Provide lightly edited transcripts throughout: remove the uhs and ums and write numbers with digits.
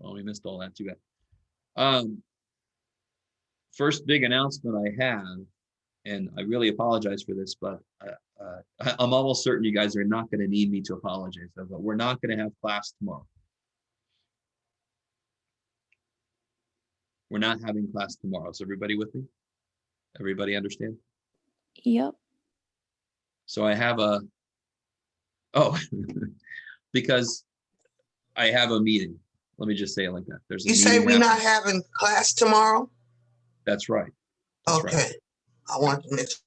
Oh, we missed all that. Too bad. First big announcement I have, and I really apologize for this, but I'm almost certain you guys are not going to need me to apologize, but we're not going to have class tomorrow. We're not having class tomorrow. Is everybody with me? Everybody understand? Yep. So I have because I have a meeting. Let me just say it like that. There's a You say meeting we're not happening. having class tomorrow? That's right. That's Okay. right. I want to mention.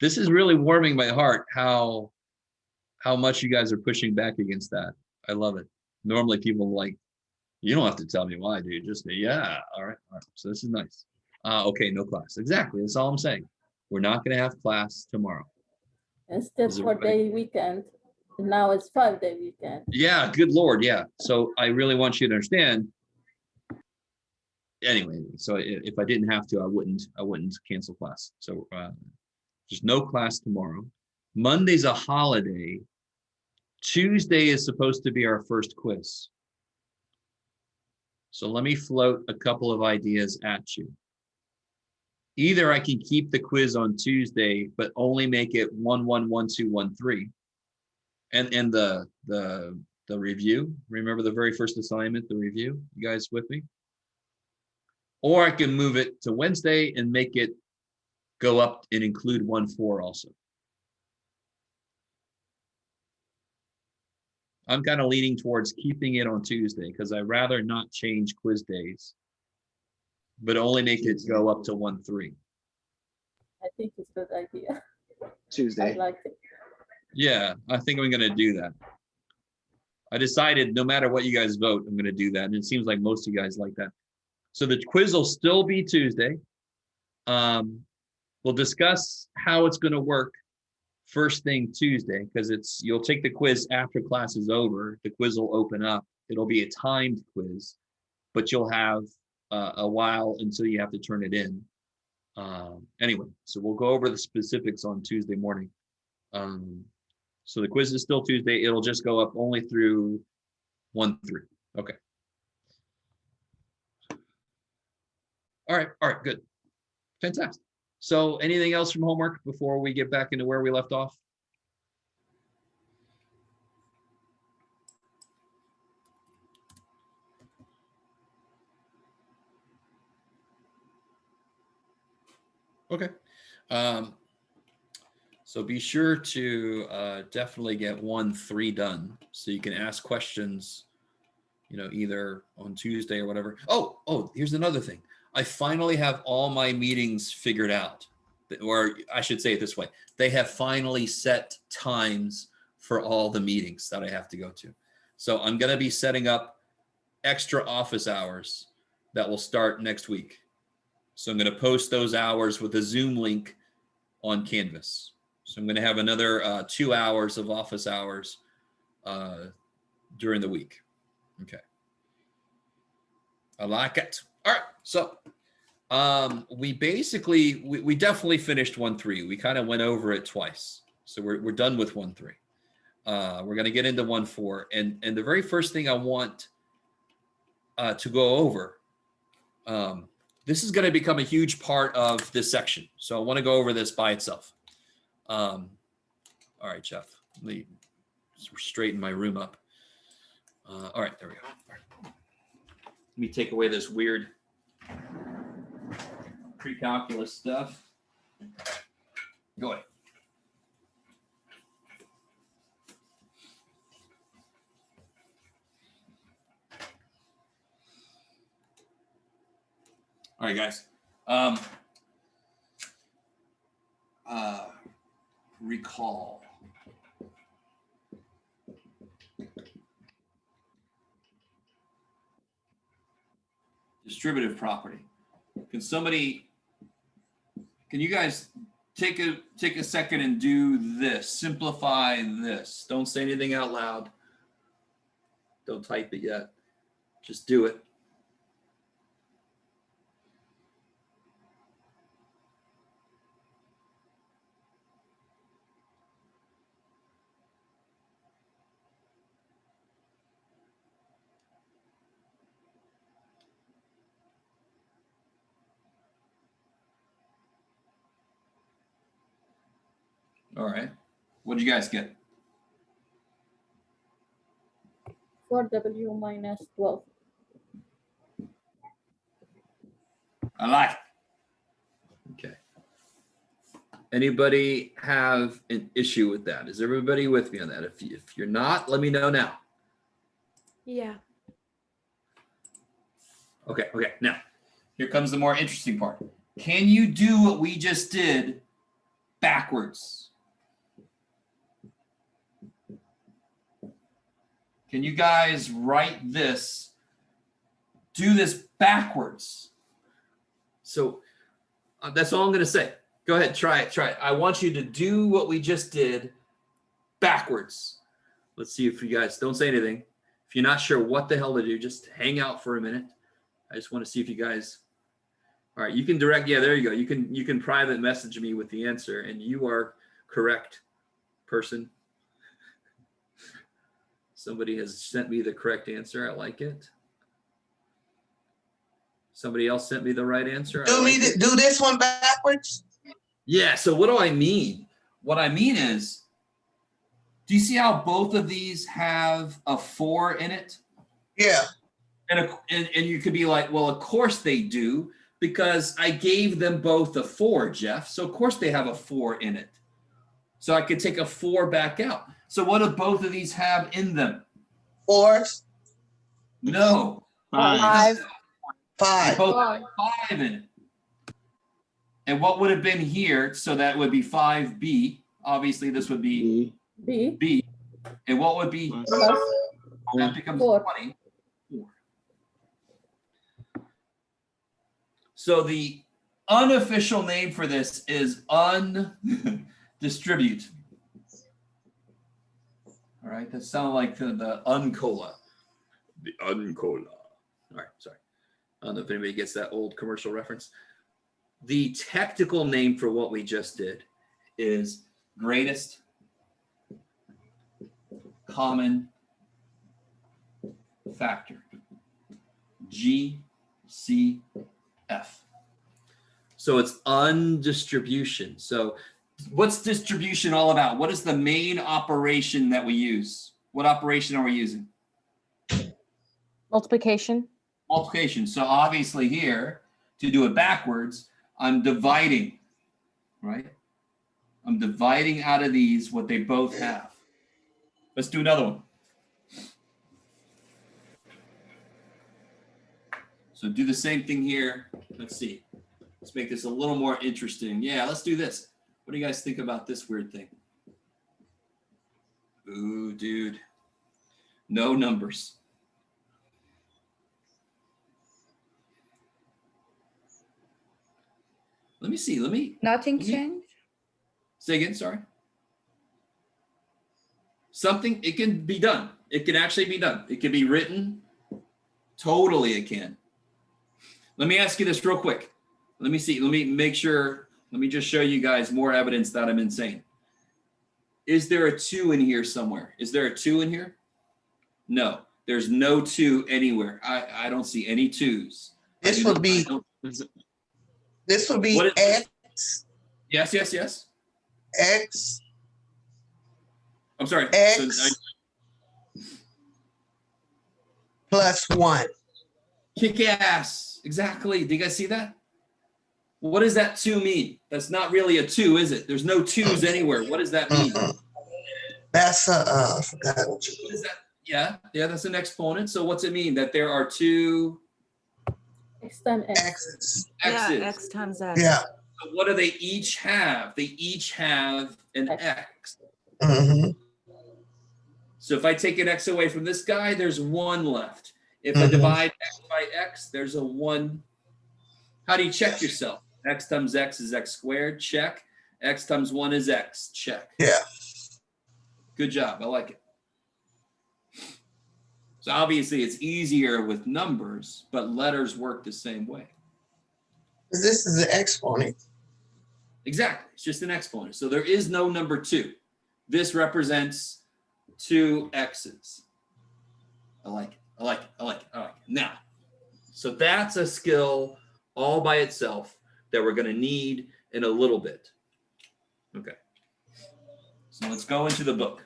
This is really warming my heart how much you guys are pushing back against that. I love it. Normally people are like, you don't have to tell me why, dude. Just say, yeah, all right. So this is nice. Okay, no class. Exactly. That's all I'm saying. We're not going to have class tomorrow. Instead 4-day weekend. Now it's 5-day weekend. Yeah, good Lord. Yeah. So I really want you to understand. Anyway, so if I didn't have to, I wouldn't cancel class. So there's no class tomorrow. Monday's a holiday. Tuesday is supposed to be our first quiz. So let me float a couple of ideas at you. Either I can keep the quiz on Tuesday, but only make it 1-1-1-2-1-3. And the review, remember the very first assignment, the review, you guys with me? Or I can move it to Wednesday and make it go up and include 1-4 also. I'm kind of leaning towards keeping it on Tuesday because I'd rather not change quiz days, but only make it go up to 1-3. I think it's a good idea. Tuesday. I like it. Yeah, I think I'm going to do that. I decided no matter what you guys vote, I'm going to do that. And it seems like most of you guys like that. So the quiz will still be Tuesday. We'll discuss how it's going to work first thing Tuesday, because you'll take the quiz after class is over. The quiz will open up. It'll be a timed quiz, but you'll have a while until you have to turn it in. Anyway, so we'll go over the specifics on Tuesday morning. So the quiz is still Tuesday. It'll just go up only through 1-3. Okay. All right, good. Fantastic. So anything else from homework before we get back into where we left off? Okay. So be sure to definitely get 1-3 done so you can ask questions, either on Tuesday or whatever. Oh, here's another thing. I finally have all my meetings figured out, or I should say it this way. They have finally set times for all the meetings that I have to go to. So I'm going to be setting up extra office hours that will start next week. So I'm going to post those hours with a Zoom link on Canvas. So I'm going to have another 2 hours of office hours during the week. Okay. I like it. All right. So we definitely finished 1-3. We kind of went over it twice. So we're done with 1-3. We're going to get into 1-4. And the very first thing I want to go over, this is going to become a huge part of this section. So I want to go over this by itself. All right, Jeff, let me straighten my room up. All right, there we go. All right. Let me take away this weird pre-calculus stuff. Go ahead. All right, guys. Recall. Distributive property. Can you guys take a second and do this? Simplify this. Don't say anything out loud. Don't type it yet. Just do it. All right. What did you guys get? 4W minus 12. I like it. Okay. Anybody have an issue with that? Is everybody with me on that? If you're not, let me know now. Yeah. Okay. Now, here comes the more interesting part. Can you do what we just did backwards? Can you guys write this, do this backwards? So that's all I'm going to say. Go ahead, try it. I want you to do what we just did backwards. Let's see if you guys don't say anything. If you're not sure what the hell to do, just hang out for a minute. I just want to see if you guys. All right, you can direct. Yeah, there you go. You can private message me with the answer, and you are correct, person. Somebody has sent me the correct answer. I like it. Somebody else sent me the right answer. Do this one backwards? Yeah, so what do I mean? What I mean is, do you see how both of these have a 4 in it? Yeah. And you could be like, well, of course they do, because I gave them both a 4, Jeff. So of course they have a 4 in it. So I could take a 4 back out. So what do both of these have in them? 4s? No. 5. They 5. both have 5 in it. And what would have been here? So that would be 5B. Obviously, this would be B. And what would be? Plus That becomes 4. 24. So the unofficial name for this is undistribute. All right, that sounded like the Uncola. The Uncola. All right, sorry. I don't know if anybody gets that old commercial reference. The technical name for what we just did is greatest common factor, GCF. So it's undistribution. So what's distribution all about? What is the main operation that we use? What operation are we using? Multiplication. Multiplication. So obviously here, to do it backwards, I'm dividing, right? I'm dividing out of these what they both have. Let's do another one. So do the same thing here. Let's see. Let's make this a little more interesting. Yeah, let's do this. What do you guys think about this weird thing? Ooh, dude. No numbers. Let me see. Nothing changed? Say again, sorry. Something, it can be done. It can actually be done. It can be written. Totally it can. Let me ask you this real quick. Let me see. Let me make sure. Let me just show you guys more evidence that I'm insane. Is there a 2 in here somewhere? Is there a 2 in here? No. There's no 2 anywhere. I don't see any 2s. This would be X. Yes. X. I'm sorry. X plus 1. Kick ass. Exactly. Do you guys see that? What does that 2 mean? That's not really a 2, is it? There's no 2s anywhere. What does that mean? That's I forgot what you What is that? Yeah, that's an exponent. So what's it mean? That there are 2 X times X. X's. Yeah, X's. X times X. Yeah. So what do they each have? They each have an X. Mm-hmm. So if I take an X away from this guy, there's 1 left. If I divide X by X, there's a 1. How do you check yourself? X times X is X squared, check. X times 1 is X, check. Yeah. Good job, I like it. So obviously it's easier with numbers, but letters work the same way. This is an exponent. Exactly, it's just an exponent. So there is no number 2. This represents 2 X's. I like it. Now, so that's a skill all by itself that we're going to need in a little bit. Okay. So let's go into the book.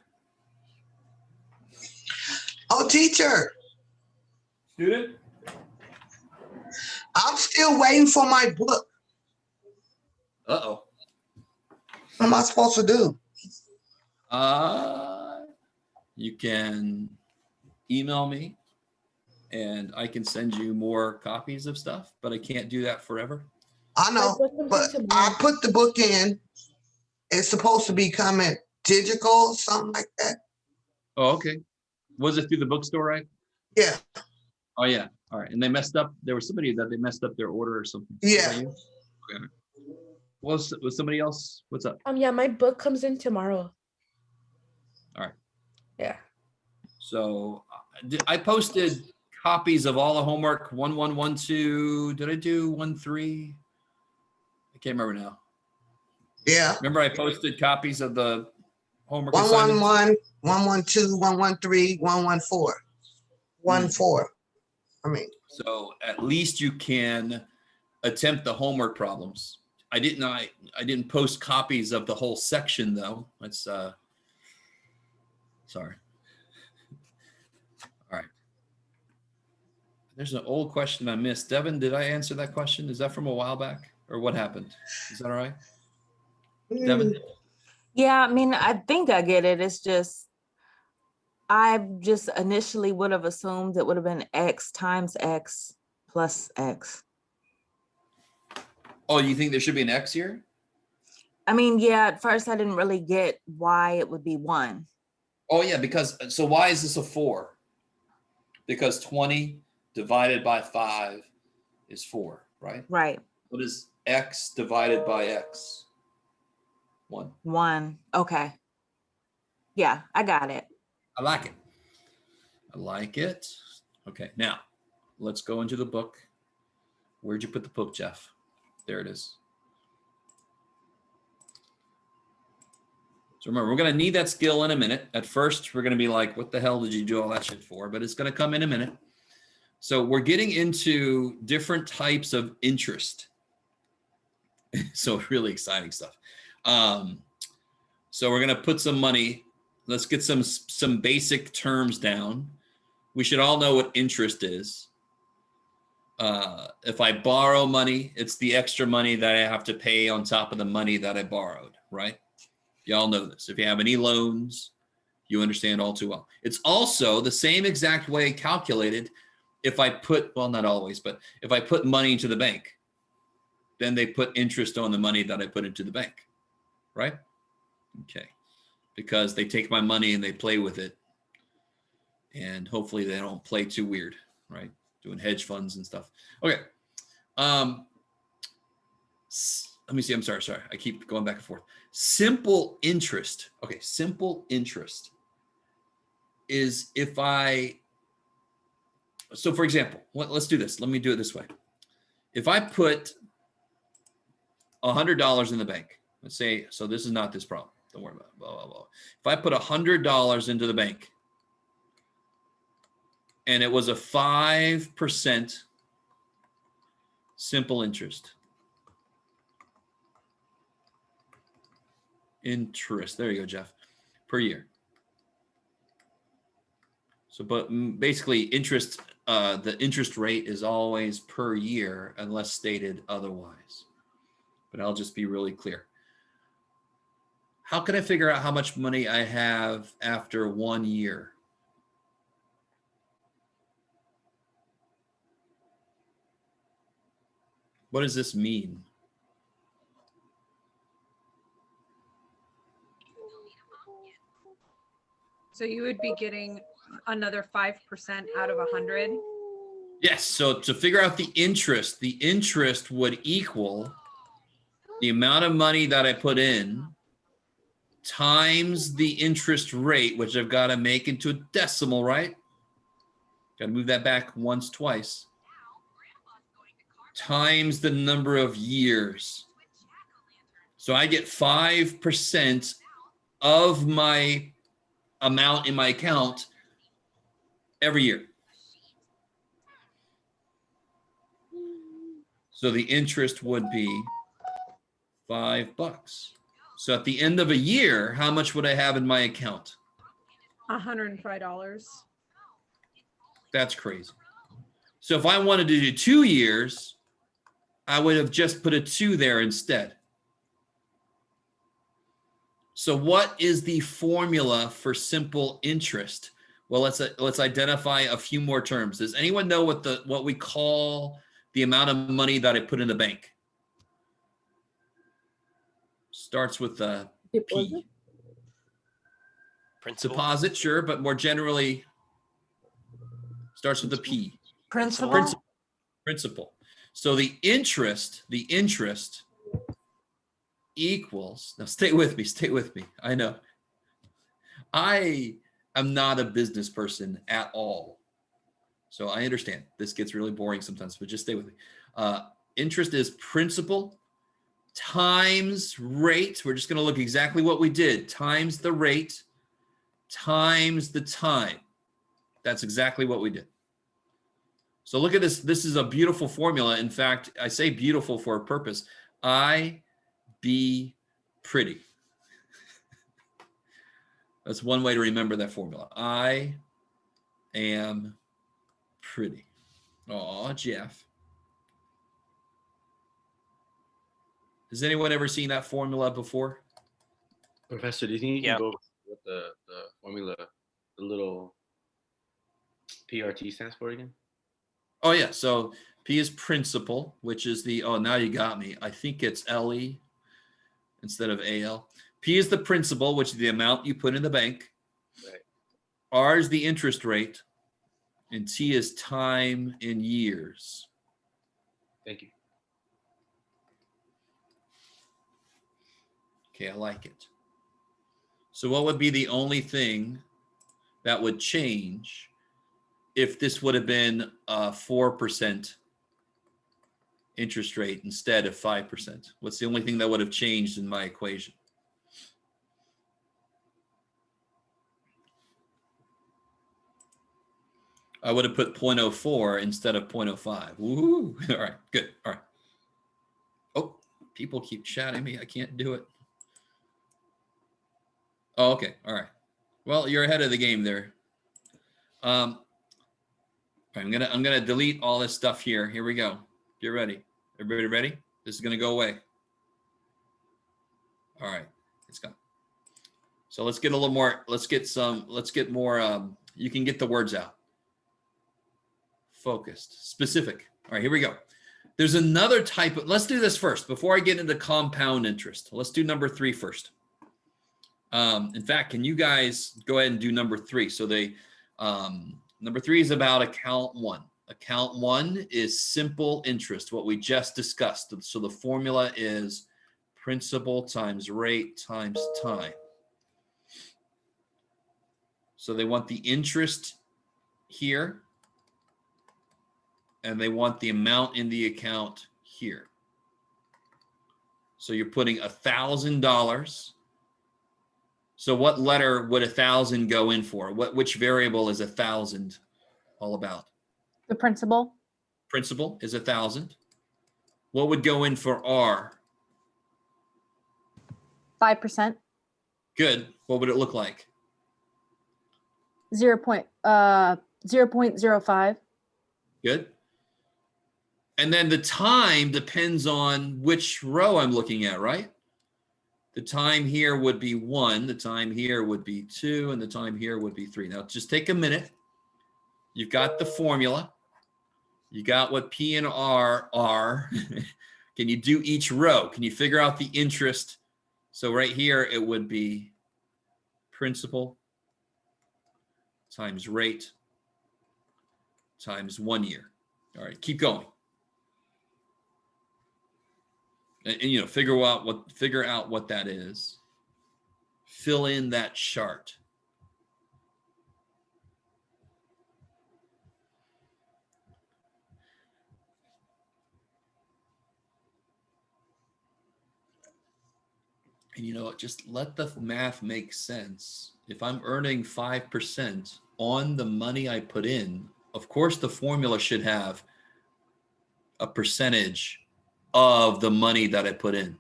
Oh, teacher, Student? I'm still waiting for my book. Uh-oh. What am I supposed to do? You can email me and I can send you more copies of stuff, but I can't do that forever. I My know, book comes but in tomorrow. I put the book in. It's supposed to be coming digital, something like that. Oh, okay. Was it through the bookstore, right? Yeah, Oh, yeah. All right. And they messed up. There was somebody that they messed up their order or something. yeah. Was that you? Okay. Was somebody else? What's up? Yeah, my book comes in tomorrow. All right. Yeah. So I posted copies of all the homework 1, 1, 1, 2. Did I do 1, 3? I can't remember now. Yeah. Remember I posted copies of the homework 111, assignments? 112, 113, 114. 14. I mean, So at least you can attempt the homework problems. I didn't post copies of the whole section though. That's sorry. All right. There's an old question I missed. Devin, did I answer that question? Is that from a while back or what happened? Is that all right? Devin? Yeah, I mean, I think I get it. It's just, I just initially would have assumed it would have been X times X plus X. Oh, you think there should be an X here? I mean, yeah, at first I didn't really get why it would be 1. Oh yeah, because so why is this a 4? Because 20 divided by 5 is 4, right? Right. What is X divided by X? 1. 1. Okay. Yeah, I got it. I like it. I like it. Okay, now let's go into the book. Where'd you put the book, Jeff? There it is. So remember, we're going to need that skill in a minute. At first, we're going to be like, what the hell did you do all that shit for? But it's going to come in a minute. So we're getting into different types of interest. So really exciting stuff. So we're going to put some money. Let's get some basic terms down. We should all know what interest is. If I borrow money, it's the extra money that I have to pay on top of the money that I borrowed, right? Y'all know this. If you have any loans, you understand all too well. It's also the same exact way calculated if I put, well, not always, but if I put money into the bank, then they put interest on the money that I put into the bank, right? Okay. Because they take my money and they play with it. And hopefully they don't play too weird, right? Doing hedge funds and stuff. Okay. Let me see. I'm sorry. I keep going back and forth. Simple interest. Okay. Simple interest is if so for example, let's do this. Let me do it this way. If I put $100 in the bank, let's say, so this is not this problem. Don't worry about it. Blah, blah, blah. If I put $100 into the bank and it was a 5% simple interest. There you go, Jeff, per year. So, but basically interest, the interest rate is always per year unless stated otherwise. But I'll just be really clear. How can I figure out how much money I have after 1 year? What does this mean? So you would be getting another 5% out of 100? Yes, so to figure out the interest would equal the amount of money that I put in times the interest rate, which I've got to make into a decimal, right? Got to move that back once, twice, times the number of years. So I get 5% of my amount in my account every year. So the interest would be $5. So at the end of a year, how much would I have in my account? $105. That's crazy. So if I wanted to do 2 years, I would have just put a 2 there instead. So what is the formula for simple interest? Well, let's identify a few more terms. Does anyone know what we call the amount of money that I put in the bank? Starts with a Deposit? P. Principal. Deposit, sure, but more generally starts with a P. Principal? Principal. So the interest equals, now stay with me. I know. I am not a business person at all. So I understand this gets really boring sometimes, but just stay with me. Interest is principal times rate. We're just going to look exactly what we did. Times the rate times the time. That's exactly what we did. So look at this. This is a beautiful formula. In fact, I say beautiful for a purpose. I be pretty. That's one way to remember that formula. I am pretty. Aw, Jeff. Has anyone ever seen that formula before? Professor, do you think you Yeah. can go over what the formula, the little PRT stands for again? Oh, yeah. So P is principal, which is the, oh, now you got me. I think it's LE instead of AL. P is the principal, which is the amount you put in the bank. Right. R is the interest rate. And T is time in years. Thank you. Okay, I like it. So what would be the only thing that would change if this would have been a 4% interest rate instead of 5%? What's the only thing that would have changed in my equation? I would have put 0.04 instead of 0.05. Woo! All right, good. All right. Oh, people keep chatting me. I can't do it. Oh, okay. All right. Well, you're ahead of the game there. I'm gonna delete all this stuff here. Here we go. Get ready. Everybody ready? This is gonna go away. All right, it's gone. So let's get a little more. Let's get more. You can get the words out. Focused, specific. All right, here we go. There's another type of. Let's do this first before I get into compound interest. Let's do number 3 first. In fact, can you guys go ahead and do number 3? So number 3 is about account 1. Account 1 is simple interest, what we just discussed. So the formula is principal times rate times time. So they want the interest here, and they want the amount in the account here. So you're putting $1,000. So what letter would 1,000 go in for? Which variable is 1,000 all about? The principal. Principal is 1,000. What would go in for R? 5%. Good. What would it look like? 0.05. Good. And then the time depends on which row I'm looking at, right? The time here would be 1, the time here would be 2, and the time here would be 3. Now just take a minute. You've got the formula. You got what P and R are. Can you do each row? Can you figure out the interest? So right here, it would be principal times rate times 1 year. All right, keep going. And you know, figure out what that is. Fill in that chart. And you know what, just let the math make sense. If I'm earning 5% on the money I put in, of course the formula should have a percentage of the money that I put in.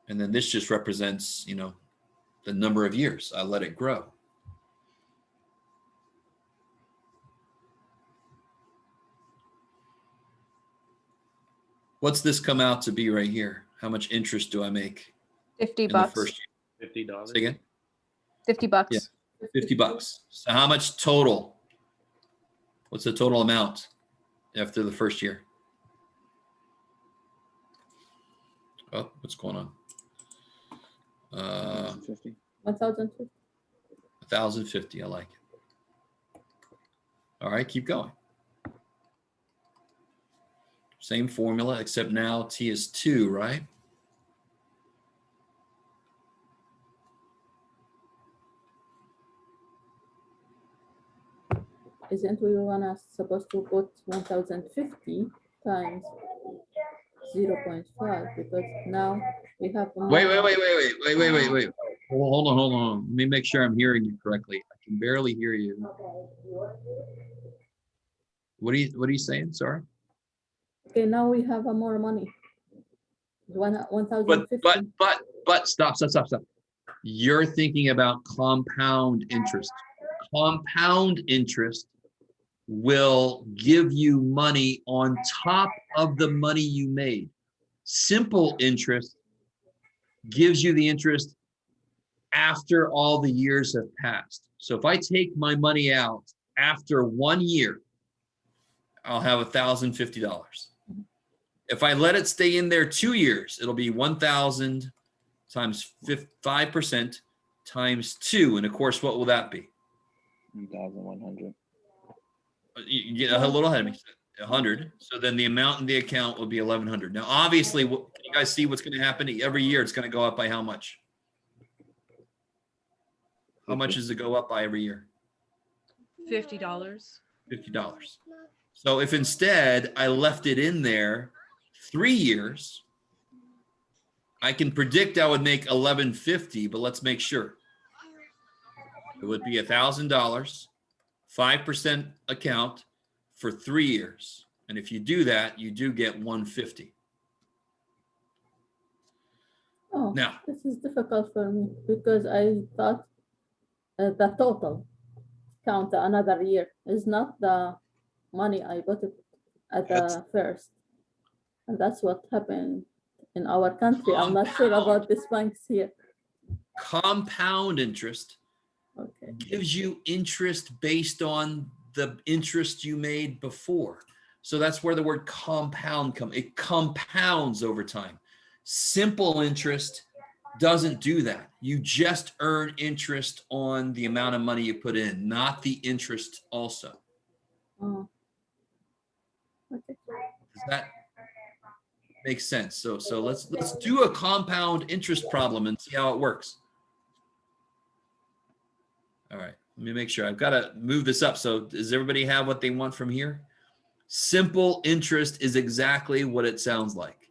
And then this just represents, you know, the number of years I let it grow. What's this come out to be right here? How much interest do I make 50 in the bucks. first year? $50. Say again? 50 bucks. Yeah. 50 bucks. So how much total? What's the total amount after the first year? Oh, what's going on? 150. 1,050. 1,050. I like it. All right, keep going. Same formula, except now T is 2, right? Isn't we wanna supposed to put 1,050 times 0.5 because now we have more. Wait. Hold on. Let me make sure I'm hearing you correctly. I can barely hear you. What are you saying? Sorry. Okay, now we have more money. 1,050. But stop. You're thinking about compound interest. Compound interest will give you money on top of the money you made. Simple interest gives you the interest after all the years have passed. So if I take my money out after 1 year, I'll have $1,050. If I let it stay in there 2 years, it'll be 1,000 times 5% times 2. And of course, what will that be? 1,100. You get a little ahead of me. 100. So then the amount in the account will be 1,100. Now, obviously, can you guys see what's going to happen? Every year, it's going to go up by how much? How much does it go up by every year? $50. $50. So if instead I left it in there 3 years, I can predict I would make $1,150, but let's make sure. It would be $1,000, 5% account for 3 years. And if you do that, you do get $150. Oh, Now, this is difficult for me because I thought the total count another year is not the money I put it at the first. And that's what happened in our country. I'm not sure about this banks here. compound interest Okay. gives you interest based on the interest you made before. So that's where the word compound comes. It compounds over time. Simple interest doesn't do that. You just earn interest on the amount of money you put in, not the interest also. Oh. Okay. Does that make sense? So let's do a compound interest problem and see how it works. All right, let me make sure. I've got to move this up. So does everybody have what they want from here? Simple interest is exactly what it sounds like.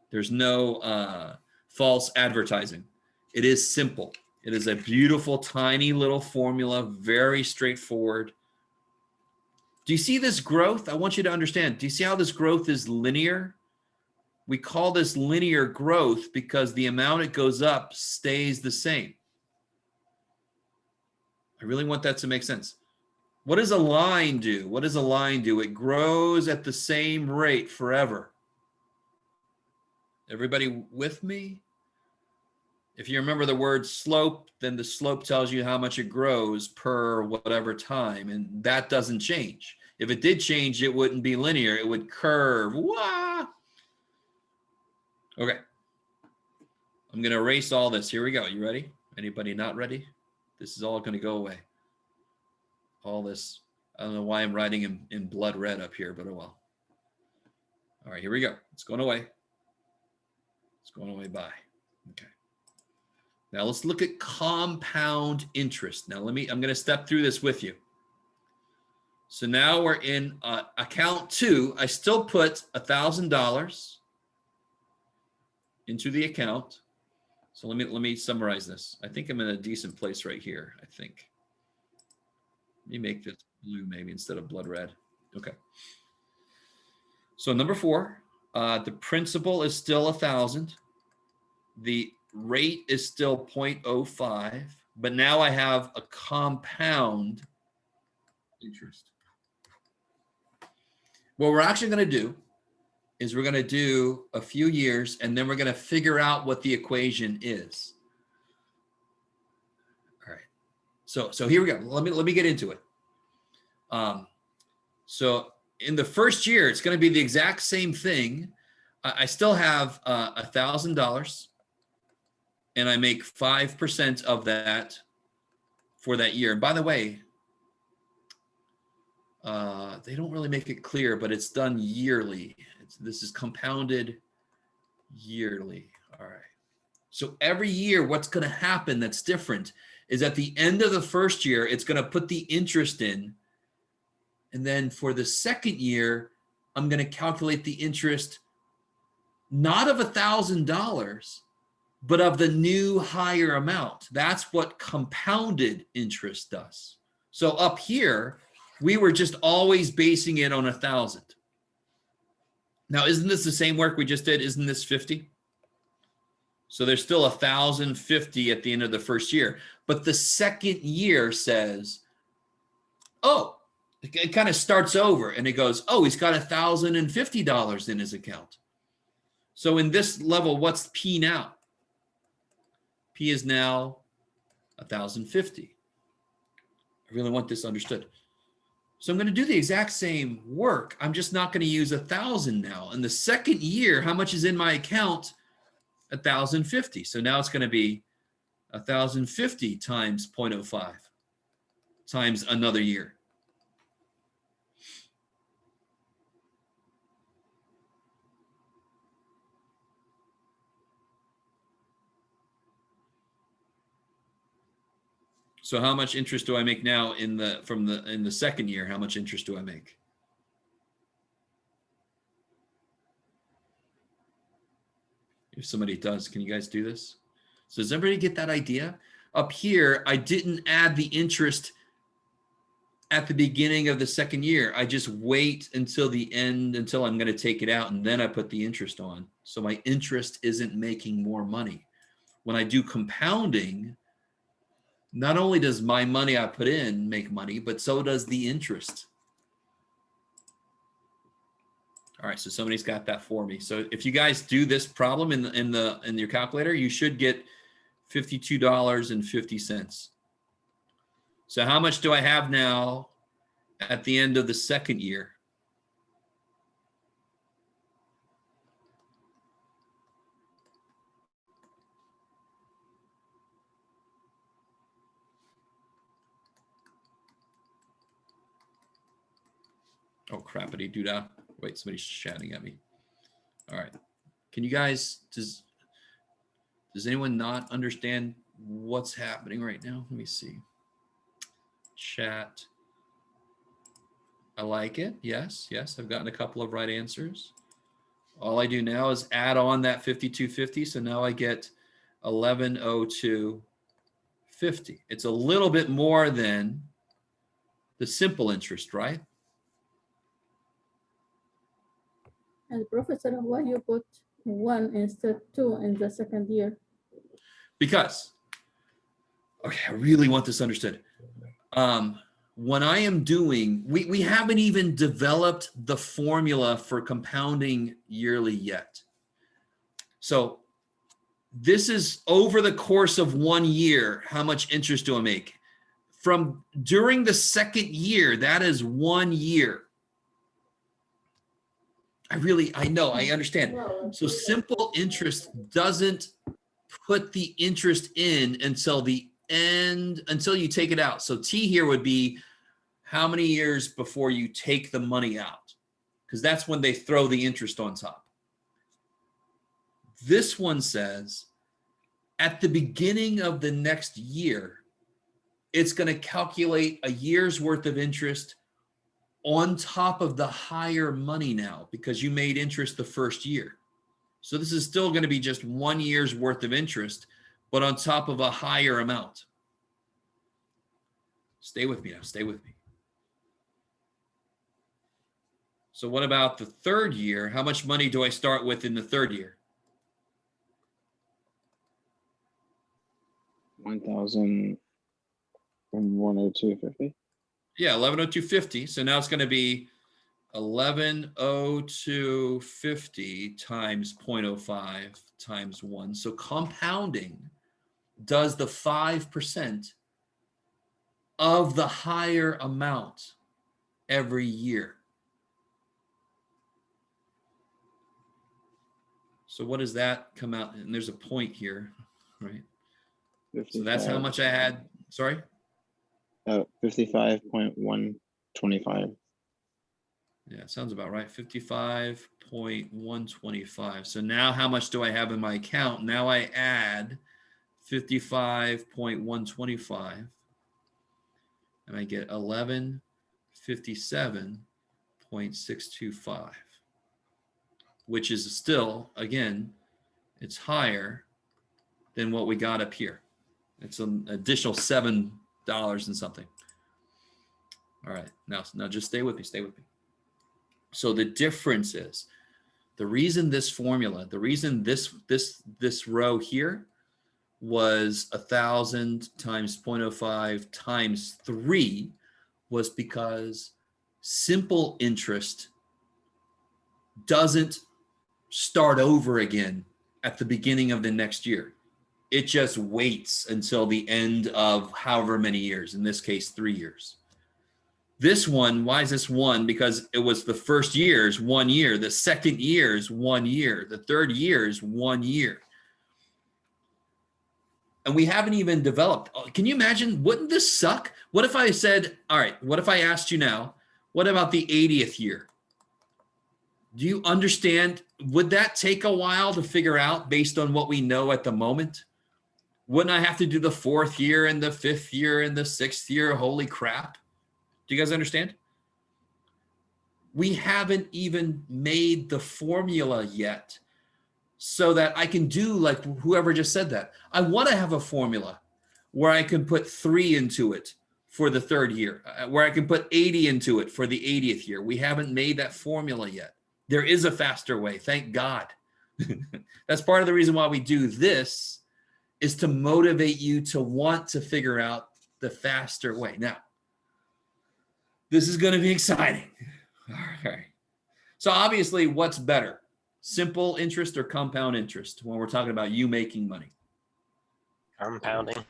There's no false advertising. It is simple. It is a beautiful, tiny little formula, very straightforward. Do you see this growth? I want you to understand. Do you see how this growth is linear? We call this linear growth because the amount it goes up stays the same. I really want that to make sense. What does a line do? What does a line do? It grows at the same rate forever. Everybody with me? If you remember the word slope, then the slope tells you how much it grows per whatever time, and that doesn't change. If it did change, it wouldn't be linear. It would curve. Wah! Okay. I'm going to erase all this. Here we go. You ready? Anybody not ready? This is all going to go away. All this. I don't know why I'm writing in blood red up here, but oh well. All right, here we go. It's going away. It's going away by. Okay. Now let's look at compound interest. Now I'm going to step through this with you. So now we're in account 2. I still put $1,000 into the account. So let me summarize this. I think I'm in a decent place right here, I think. Let me make this blue maybe instead of blood red. Okay. So number 4, the principal is still 1,000. the rate is still 0.05, but now I have a compound interest. What we're actually going to do is we're going to do a few years, and then we're going to figure out what the equation is. All right. So here we go. Let me get into it. So in the first year, it's going to be the exact same thing. I still have $1,000, and I make 5% of that for that year. And by the way, they don't really make it clear, but it's done yearly. This is compounded yearly. All right. So every year, what's going to happen that's different is at the end of the first year, it's going to put the interest in. And then for the second year, I'm going to calculate the interest not of $1,000, but of the new higher amount. That's what compounded interest does. So up here, we were just always basing it on 1,000. Now, isn't this the same work we just did? Isn't this 50? So there's still 1,050 at the end of the first year. But the second year says, oh, it kind of starts over and it goes, oh, he's got $1,050 in his account. So in this level, what's P now? P is now 1,050. I really want this understood. So I'm going to do the exact same work. I'm just not going to use 1,000 now. In the second year, how much is in my account? 1,050. So now it's going to be 1,050 times 0.05 times another year. So how much interest do I make now in the second year? How much interest do I make? If somebody does, can you guys do this? So does everybody get that idea? Up here, I didn't add the interest at the beginning of the second year. I just wait until the end, until I'm going to take it out, and then I put the interest on. So my interest isn't making more money. When I do compounding, not only does my money I put in make money, but so does the interest. All right, so somebody's got that for me. So if you guys do this problem in your calculator, you should get $52.50. So how much do I have now at the end of the second year? Oh, crappity doodah. Wait, somebody's shouting at me. All right. Can you guys, does anyone not understand what's happening right now? Let me see. Chat. I like it. Yes, yes. I've gotten a couple of right answers. All I do now is add on that 5250. So now I get 1102.50. It's a little bit more than the simple interest, right? And Professor, why you put 1 instead 2 in the second year? Because, okay, I really want this understood. When I am doing, we haven't even developed the formula for compounding yearly yet. So this is over the course of 1 year, how much interest do I make? From during the second year, that is 1 year. I know, I understand. So simple interest doesn't put the interest in until the end, until you take it out. So T here would be how many years before you take the money out, because that's when they throw the interest on top. This one says at the beginning of the next year, it's going to calculate a year's worth of interest on top of the higher money now, because you made interest the first year. So this is still going to be just 1 year's worth of interest, but on top of a higher amount. Stay with me now, stay with me. So what about the third year? How much money do I start with in the third year? 1,102.50. Yeah, 1102.50. So now it's going to be 1102.50 times 0.05 times 1. So compounding does the 5% of the higher amount every year. So what does that come out? And there's a point here, right? So that's how much I had. Sorry? 55.125. Yeah, sounds about right. 55.125. So now how much do I have in my account? Now I add 55.125 and I get 1157.625, which is still, again, it's higher than what we got up here. It's an additional $7 and something. All right, now just stay with me, So the difference is, the reason this formula, the reason this row here was 1,000 times 0.05 times 3 was because simple interest doesn't start over again at the beginning of the next year. It just waits until the end of however many years, in this case, 3 years. This one, why is this 1? Because it was the first year's 1 year, the second year's 1 year, the third year's 1 year. And we haven't even developed. Can you imagine? Wouldn't this suck? What if I said, all right, what if I asked you now, what about the 80th year? Do you understand? Would that take a while to figure out based on what we know at the moment? Wouldn't I have to do the 4th year and the 5th year and the 6th year? Holy crap. Do you guys understand? We haven't even made the formula yet so that I can do like whoever just said that. I want to have a formula where I can put 3 into it for the 3rd year, where I can put 80 into it for the 80th year. We haven't made that formula yet. There is a faster way, thank God. That's part of the reason why we do this, is to motivate you to want to figure out the faster way. Now, this is going to be exciting. All right. So obviously, what's better? Simple interest or compound interest when we're talking about you making money? Compounding.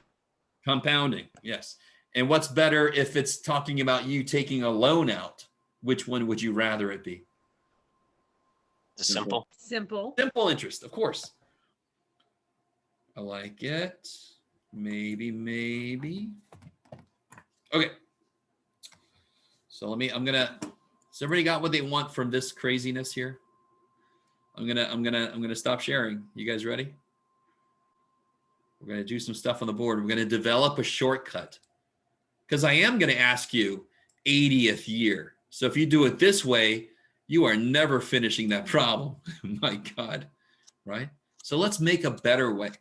Compounding, yes. And what's better if it's talking about you taking a loan out? Which one would you rather it be? The simple. Simple. Simple interest, of course. I like it. Maybe. Okay. So has everybody got what they want from this craziness here? I'm gonna stop sharing. You guys ready? We're gonna do some stuff on the board. We're gonna develop a shortcut, because I am gonna ask you 80th year. So if you do it this way, you are never finishing that problem. My God, right? So let's make a better way.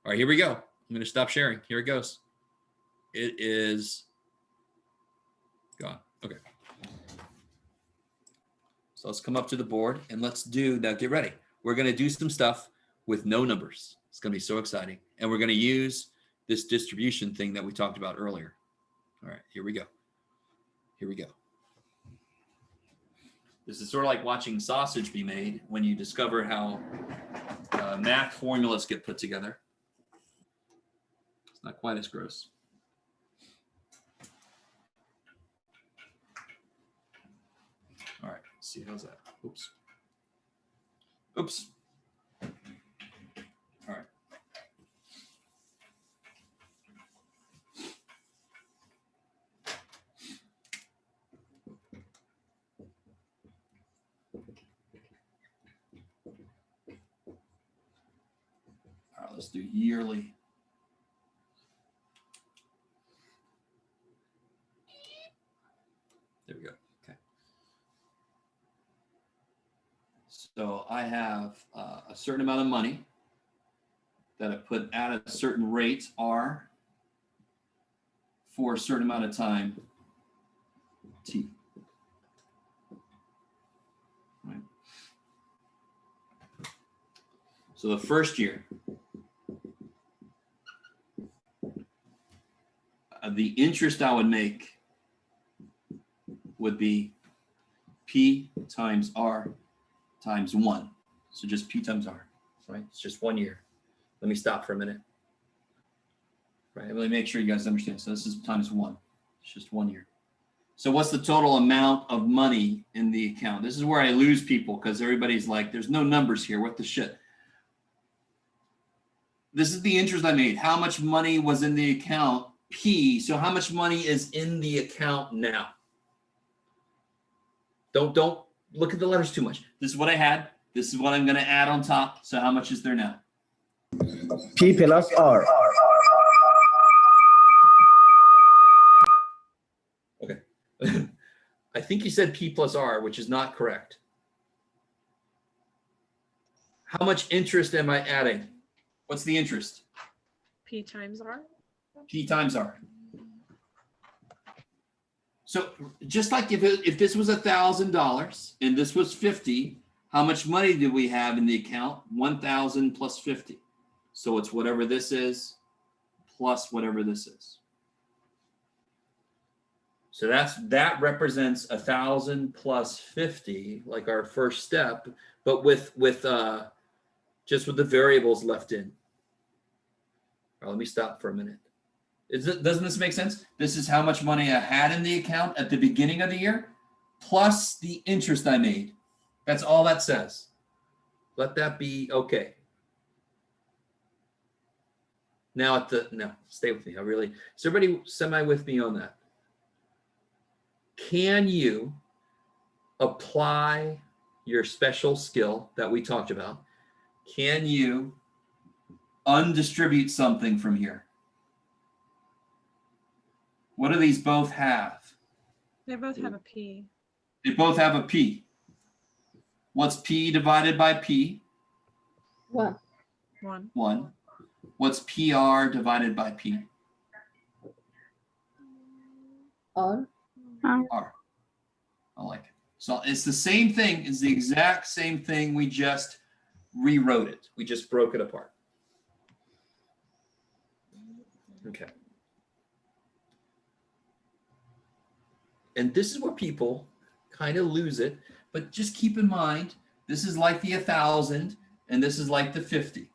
All right, here we go. I'm gonna stop sharing. Here it goes. It is gone. Okay. So let's come up to the board and let's do, now get ready. We're going to do some stuff with no numbers. It's going to be so exciting. And we're going to use this distribution thing that we talked about earlier. All right, here we go. This is sort of like watching sausage be made when you discover how math formulas get put together. It's not quite as gross. All right, let's see, how's that? Oops. All right. All right, let's do yearly. There we go. Okay. So I have a certain amount of money that I put at a certain rate, R, for a certain amount of time, T. Right. So the first year, the interest I would make would be P times R times 1. So just P times R, right? It's just 1 year. Let me stop for a minute. Right, let me make sure you guys understand. So this is times 1. It's just 1 year. So what's the total amount of money in the account? This is where I lose people because everybody's like, there's no numbers here. What the shit? This is the interest I made. How much money was in the account? P. So how much money is in the account now? Don't look at the letters too much. This is what I had. This is what I'm going to add on top. So how much is there now? P plus R. Okay. I think you said P plus R, which is not correct. How much interest am I adding? What's the interest? P times R. P times R. So just like if this was $1,000 and this was 50, how much money did we have in the account? 1,000 plus 50. So it's whatever this is plus whatever this is. So that represents 1,000 plus 50, like our first step, but with just with the variables left in. All right, let me stop for a minute. Doesn't this make sense? This is how much money I had in the account at the beginning of the year, plus the interest I made. That's all that says. Let that be okay. Now stay with me. Is everybody semi with me on that? Can you apply your special skill that we talked about? Can you undistribute something from here? What do these both have? They both have a P. They both have a P. What's P divided by P? 1. 1. What's PR divided by P? R. R. I like it. So it's the same thing. It's the exact same thing. We just rewrote it. We just broke it apart. Okay. And this is where people kind of lose it, but just keep in mind, this is like the 1,000 and this is like the 50.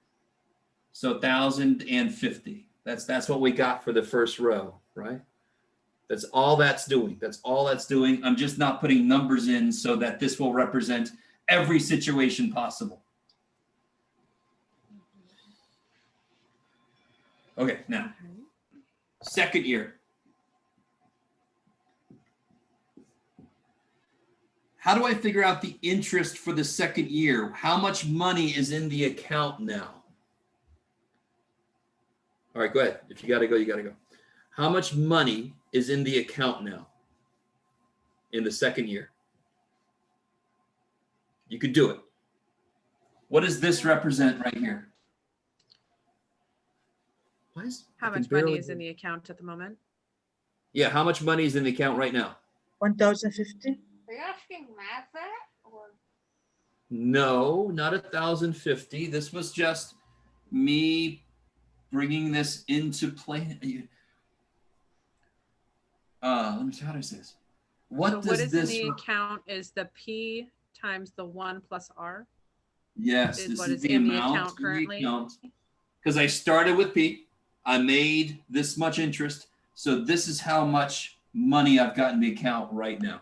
So 1,050. That's what we got for the first row, right? That's all that's doing. That's all that's doing. I'm just not putting numbers in so that this will represent every situation possible. Okay, now, second year. How do I figure out the interest for the second year? How much money is in the account now? All right, go ahead. If you got to go, you got to go. How much money is in the account now in the second year? You could do it. What does this represent right here? How much money is in the account at the moment? Yeah, how much money is in the account right now? 1,050. Are you asking math that? Or? No, not 1,050. This was just me bringing this into play. Let me see, how do I say this? What is in the account is the P times the 1 plus R? Yes, this is the amount currently. Because I started with P, I made this much interest, so this is how much money I've got in the account right now.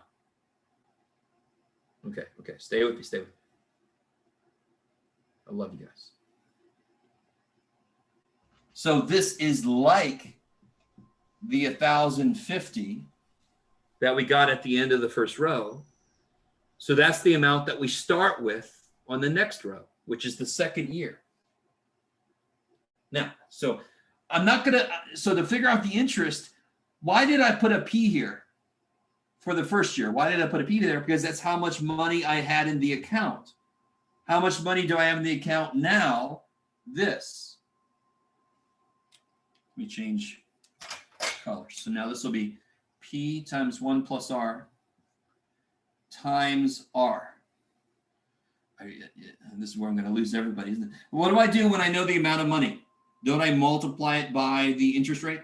Okay, stay with me, stay with me. I love you guys. So this is like the 1,050 that we got at the end of the first row. So that's the amount that we start with on the next row, which is the second year. Now, so I'm not gonna, so to figure out the interest, why did I put a P here for the first year? Why did I put a P there? Because that's how much money I had in the account. How much money do I have in the account now? This. Let me change colors. So now this will be P times 1 plus R times R. This is where I'm going to lose everybody, isn't it? What do I do when I know the amount of money? Don't I multiply it by the interest rate?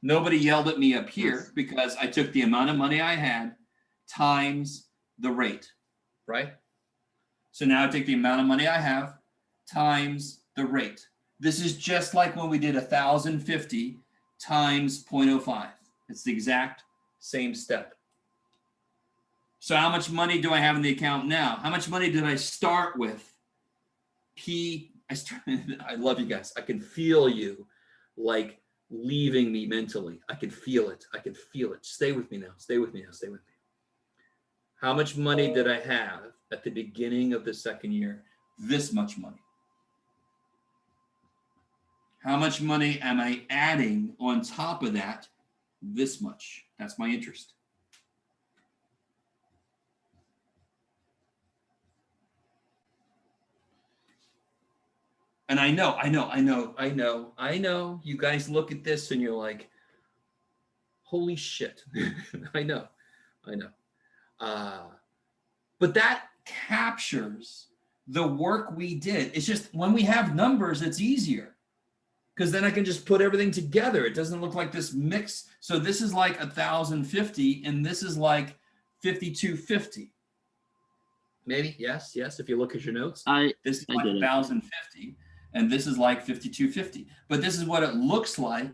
Nobody yelled at me up here because I took the amount of money I had times the rate, right? So now I take the amount of money I have times the rate. This is just like when we did 1,050 times 0.05. It's the exact same step. So how much money do I have in the account now? How much money did I start with? I love you guys. I can feel you like leaving me mentally. I can feel it. I can feel it. Stay with me now. Stay with me now. Stay with me. How much money did I have at the beginning of the second year? This much money. How much money am I adding on top of that? This much. That's my interest. And I know, you guys look at this and you're like, holy shit. I know. But that captures the work we did. It's just when we have numbers, it's easier because then I can just put everything together. It doesn't look like this mix. So this is like 1,050 and this is like 5,250. Maybe, yes. If you look at your notes, this is like 1,050 and this is like 5,250. But this is what it looks like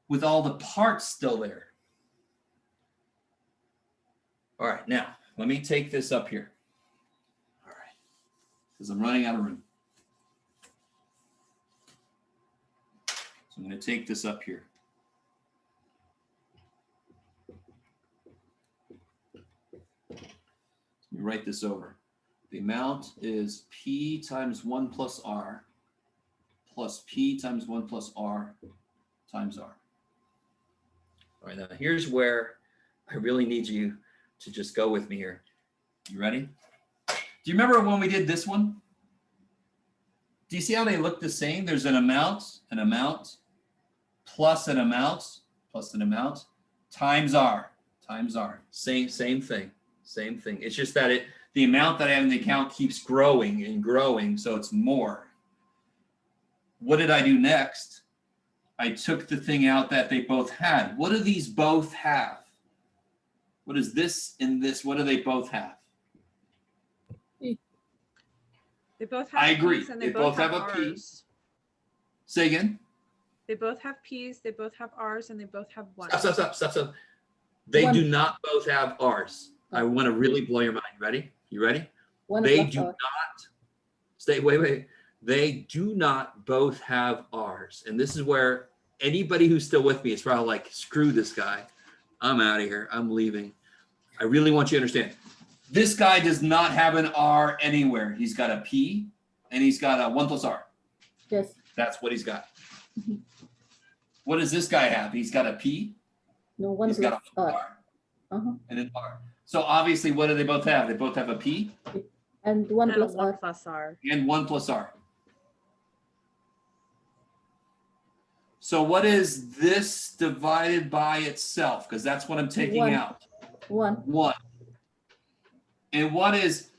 with all the parts still there. All right, now let me take this up here. All right, because I'm running out of room. So I'm going to take this up here. Let me write this over. The amount is P times 1 plus R plus P times 1 plus R times R. All right, now here's where I really need you to just go with me here. You ready? Do you remember when we did this one? Do you see how they look the same? There's an amount, plus an amount, times R. Same thing. It's just that the amount that I have in the account keeps growing and growing, so it's more. What did I do next? I took the thing out that they both had. What do these both have? What is this and this? What do they both have? They both have I agree. P's and They both have a P. R's. Say again. They both have P's, they both have R's, and they both have 1. Stop. They do not both have R's. I want to really blow your mind. Ready? You ready? They do not. Wait. They do not both have R's. And this is where anybody who's still with me is probably like, screw this guy. I'm out of here. I'm leaving. I really want you to understand. This guy does not have an R anywhere. He's got a P and he's got a 1 plus R. Yes. That's what he's got. What does this guy have? He's got a P. No, 1 He's plus got a R. And an R. So obviously, what do they both have? They both have a P. And 1 And plus 1 R. plus R. And 1 plus R. So what is this divided by itself? Because that's what I'm taking 1. out. 1. 1. And what is,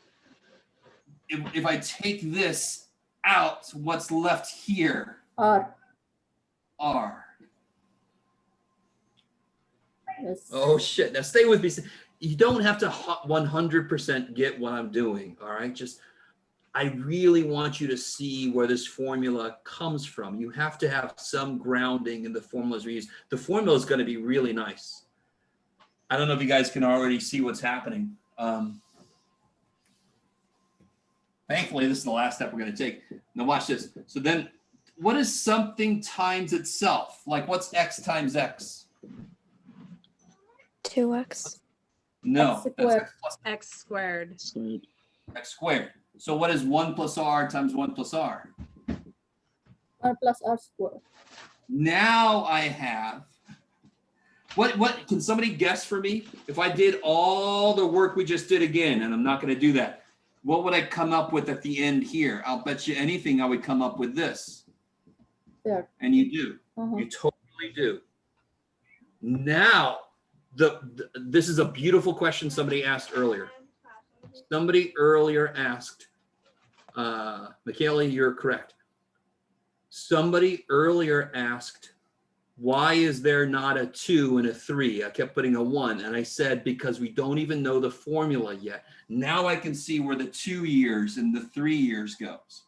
if I take this out, what's left here? R. R. Yes. Oh shit, now stay with me. You don't have to 100% get what I'm doing, all right? Just, I really want you to see where this formula comes from. You have to have some grounding in the formulas we use. The formula is going to be really nice. I don't know if you guys can already see what's happening. Thankfully, this is the last step we're going to take. Now watch this. So then what is something times itself? Like what's X times X? 2x. No, X that's squared. X plus X squared. X squared. So what is 1 plus R times 1 plus R? 1 plus R squared. Now I have, what can somebody guess for me? If I did all the work we just did again, and I'm not going to do that, what would I come up with at the end here? I'll bet you anything I would come up with this. There. And you do. You totally do. Now, this is a beautiful question somebody asked earlier. Somebody earlier asked, Michaela, you're correct. Somebody earlier asked, Why is there not a 2 and a 3? I kept putting a 1, and I said because we don't even know the formula yet. Now I can see where the 2 years and the 3 years goes.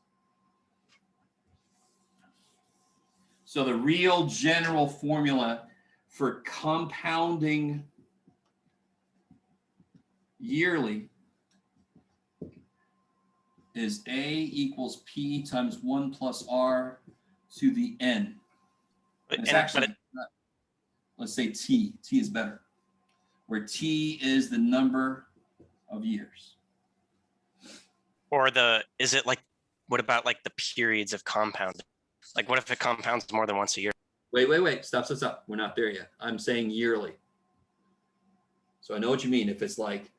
So the real general formula for compounding yearly is A equals P times 1 plus R to the N. It's actually, let's say T. T is better. Where T is the number of years. Or is it like, what about like the periods of compounding? Like what if it compounds more than once a year? Wait. Stop. We're not there yet. I'm saying yearly. So I know what you mean. If it's like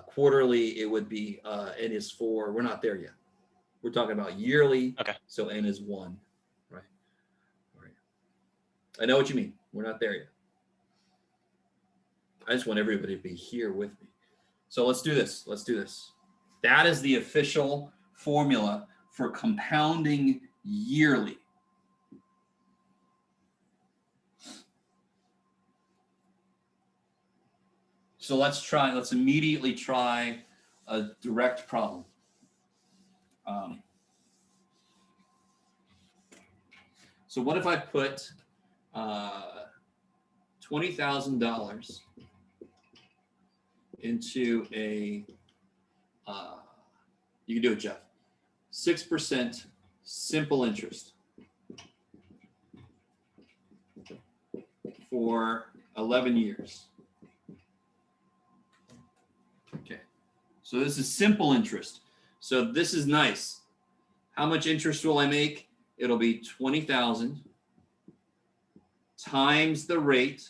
quarterly, it would be N is 4. We're not there yet. We're talking about yearly. Okay. So N is 1. Right. All right. I know what you mean. We're not there yet. I just want everybody to be here with me. So let's do this. That is the official formula for compounding yearly. So let's immediately try a direct problem. So what if I put $20,000 into a, you can do it, Jeff, 6% simple interest for 11 years. Okay, so this is simple interest. So this is nice. How much interest will I make? It'll be 20,000 times the rate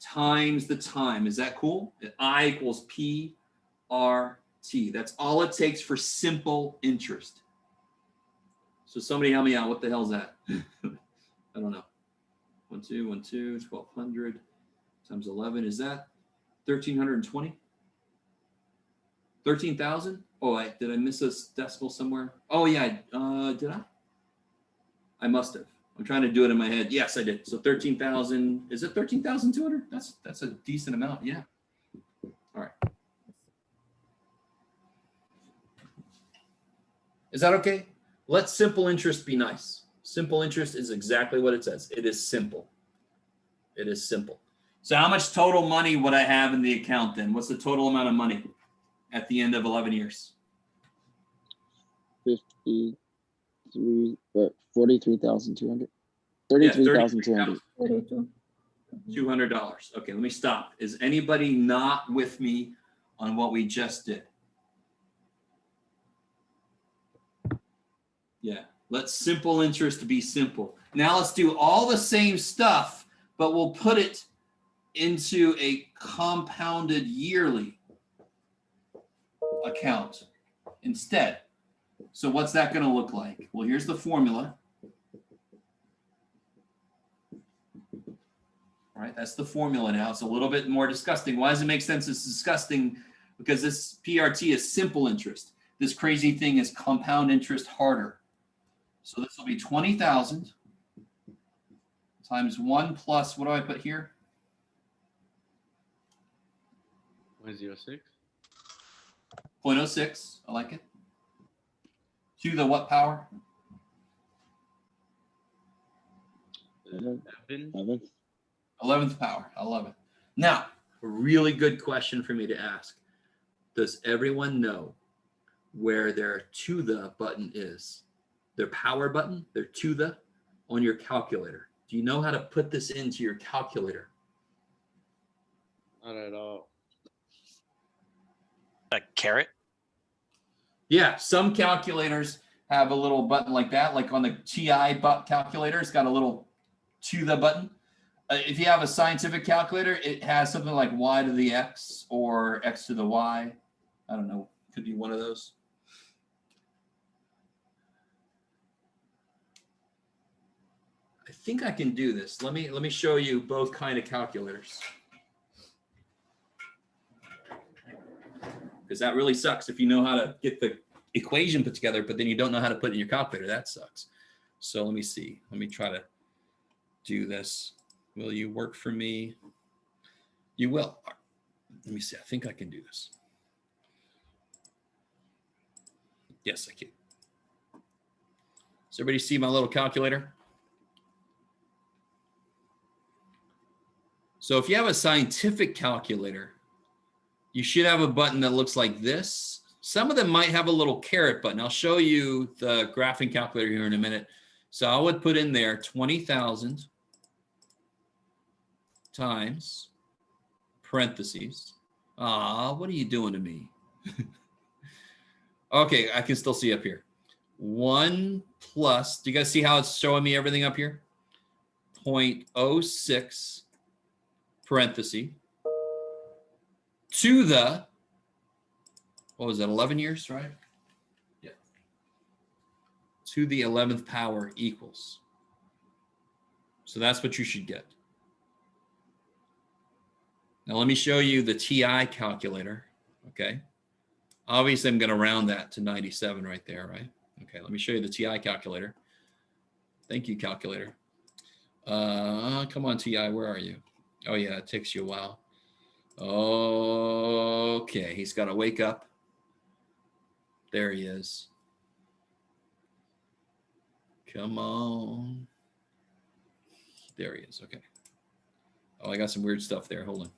times the time. Is that cool? I equals PRT. That's all it takes for simple interest. So somebody help me out. What the hell is that? I don't know. 1, 2, 1, 2, 1,200 times 11. Is that 1,320? 13,000? Oh, did I miss a decimal somewhere? Oh yeah, did I? I must have. I'm trying to do it in my head. Yes, I did. So 13,000. Is it 13,200? That's a decent amount. Yeah. All right. Is that okay? Let simple interest be nice. Simple interest is exactly what it says. It is simple. It is simple. So how much total money would I have in the account then? What's the total amount of money at the end of 11 years? 43,200. 33,200. $200. Okay, let me stop. Is anybody not with me on what we just did? Yeah, let simple interest be simple. Now let's do all the same stuff, but we'll put it into a compounded yearly account instead. So what's that going to look like? Well, here's the formula. All right, that's the formula now. It's a little bit more disgusting. Why does it make sense it's disgusting? Because this PRT is simple interest. This crazy thing is compound interest harder. So this will be 20,000 times 1 plus, what do I put here? 0.06. 0.06, I like it. To the what power? 11th power, I love it. Now, a really good question for me to ask. Does everyone know where their to the button is? Their power button, their to the on your calculator. Do you know how to put this into your calculator? Not at all. A caret? Yeah, some calculators have a little button like that, like on the TI calculator, it's got a little to the button. If you have a scientific calculator, it has something like y to the x or x to the y. I don't know, could be one of those. I think I can do this. Let me show you both kind of calculators. Because that really sucks if you know how to get the equation put together, but then you don't know how to put it in your calculator. That sucks. So let me see. Let me try to do this. Will you work for me? You will. Let me see. I think I can do this. Yes, I can. Does everybody see my little calculator? So if you have a scientific calculator, you should have a button that looks like this. Some of them might have a little caret button. I'll show you the graphing calculator here in a minute. So I would put in there 20,000 times parentheses. What are you doing to me? Okay, I can still see up here. 1 plus, do you guys see how it's showing me everything up here? 0.06 parenthesis to the, what was that, 11 years, right? Yeah. To the 11th power equals. So that's what you should get. Now let me show you the TI calculator, okay? Obviously, I'm going to round that to 97 right there, right? Okay, let me show you the TI calculator. Thank you, calculator. Come on, TI, where are you? Oh, yeah, it takes you a while. Okay, he's got to wake up. There he is. Come on. There he is, okay. Oh, I got some weird stuff there, hold on.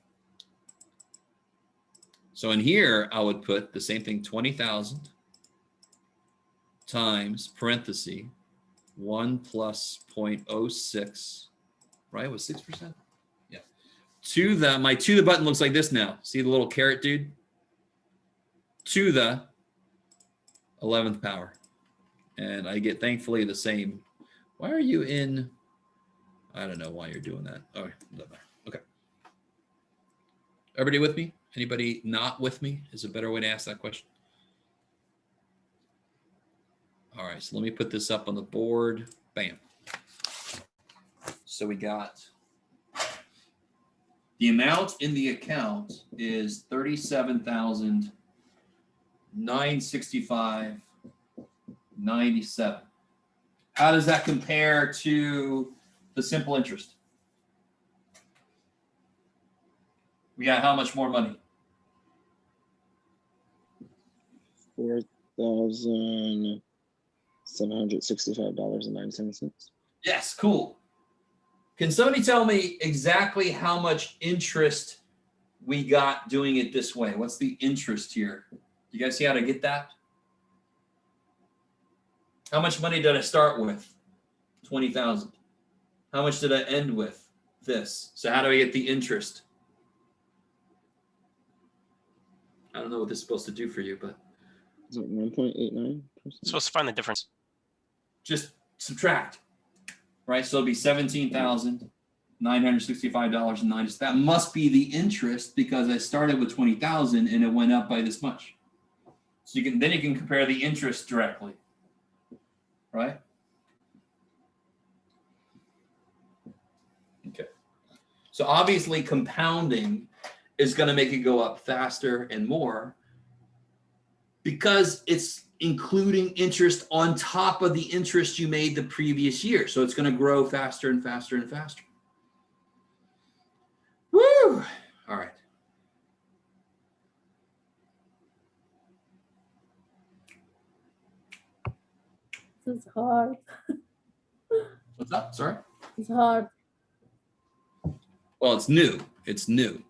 So in here, I would put the same thing, 20,000 times parenthesis 1 plus 0.06, right? It was 6%? Yeah. To the button looks like this now. See the little caret dude? To the 11th power. And I get thankfully the same. Why are you in? I don't know why you're doing that. Oh, okay. Everybody with me? Anybody not with me is a better way to ask that question. All right, so let me put this up on the board. Bam. So we got the amount in the account is $37,965.97. How does that compare to the simple interest? We got how much more money? $4,765.97. Yes, cool. Can somebody tell me exactly how much interest we got doing it this way? What's the interest here? You guys see how to get that? How much money did I start with? 20,000. How much did I end with? This. So how do I get the interest? I don't know what this is supposed to do for you, but. Is it 1.89%? Supposed to find the difference. Just subtract, right? So it'll be $17,965.90. That must be the interest because I started with 20,000 and it went up by this much. So you can compare the interest directly, right? Okay. So obviously compounding is going to make it go up faster and more because it's including interest on top of the interest you made the previous year. So it's going to grow faster and faster and faster. Woo! All right. This is hard. What's up? Sorry? It's hard. Well, it's new. It's new.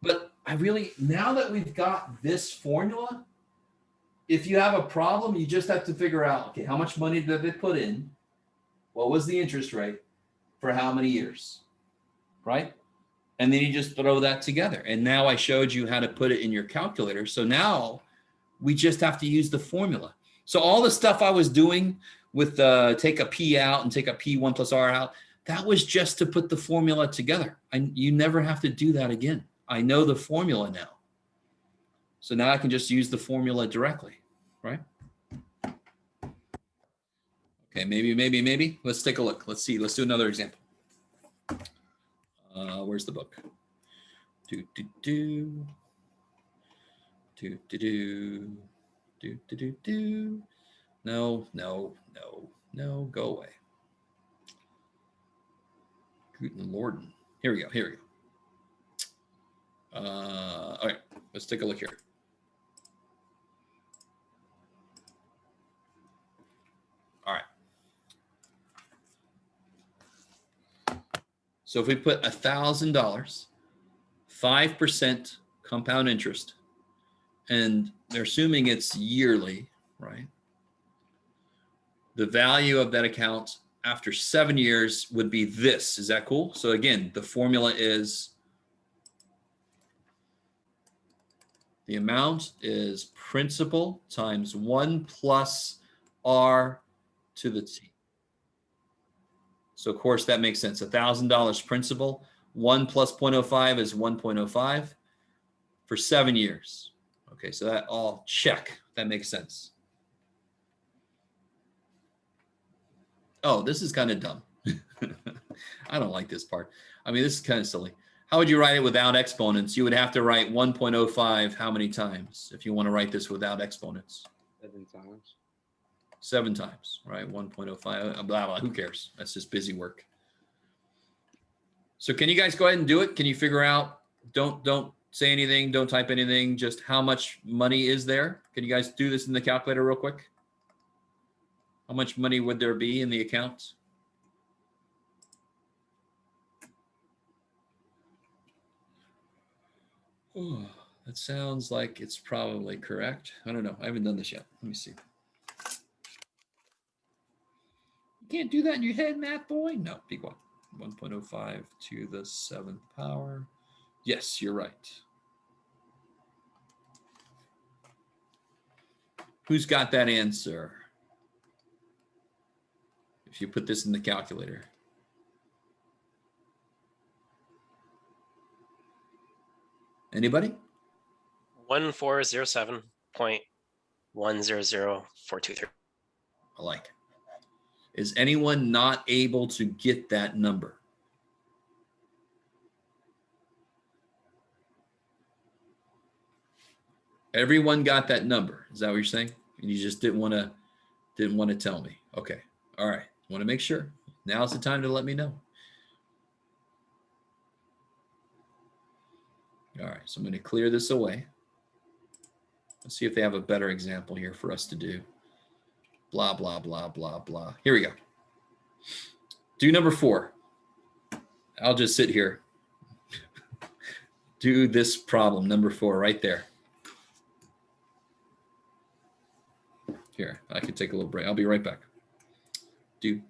But I really, now that we've got this formula, if you have a problem, you just have to figure out, okay, how much money did they put in? What was the interest rate for how many years, right? And then you just throw that together. And now I showed you how to put it in your calculator. So now we just have to use the formula. So all the stuff I was doing with take a P out and take a P1 plus R out, that was just to put the formula together. You never have to do that again. I know the formula now. So now I can just use the formula directly, right? Okay, maybe. Let's take a look. Let's see. Let's do another example. Where's the book? No, go away. Guten Lorden. Here we go. All right, let's take a look here. All right. So if we put $1,000, 5% compound interest, and they're assuming it's yearly, right? The value of that account after 7 years would be this. Is that cool? So again, the formula is the amount is principal times 1 plus R to the T. So of course that makes sense. $1,000 principal, 1 plus 0.05 is 1.05 for 7 years. Okay, so that all check. That makes sense. Oh, this is kind of dumb. I don't like this part. I mean, this is kind of silly. How would you write it without exponents? You would have to write 1.05 how many times if you want to write this without exponents? 7 times. 7 times, right? 1.05, blah, blah, who cares? That's just busy work. So can you guys go ahead and do it? Can you figure out, don't say anything, don't type anything, just how much money is there? Can you guys do this in the calculator real quick? How much money would there be in the account? Oh, that sounds like it's probably correct. I don't know. I haven't done this yet. Let me see. You can't do that in your head, math boy. No, be quiet. 1.05 to the 7th power. Yes, you're right. Who's got that answer? If you put this in the calculator. Anybody? 1407.100423. I like it. Is anyone not able to get that number? Everyone got that number. Is that what you're saying? And you just didn't want to tell me. Okay. All right. Want to make sure. Now's the time to let me know. All right. So I'm going to clear this away. Let's see if they have a better example here for us to do. Blah, blah, blah, blah, blah. Here we go. Do number 4. I'll just sit here. Do this problem, number 4, right there. Here, I can take a little break. I'll be right back. Do.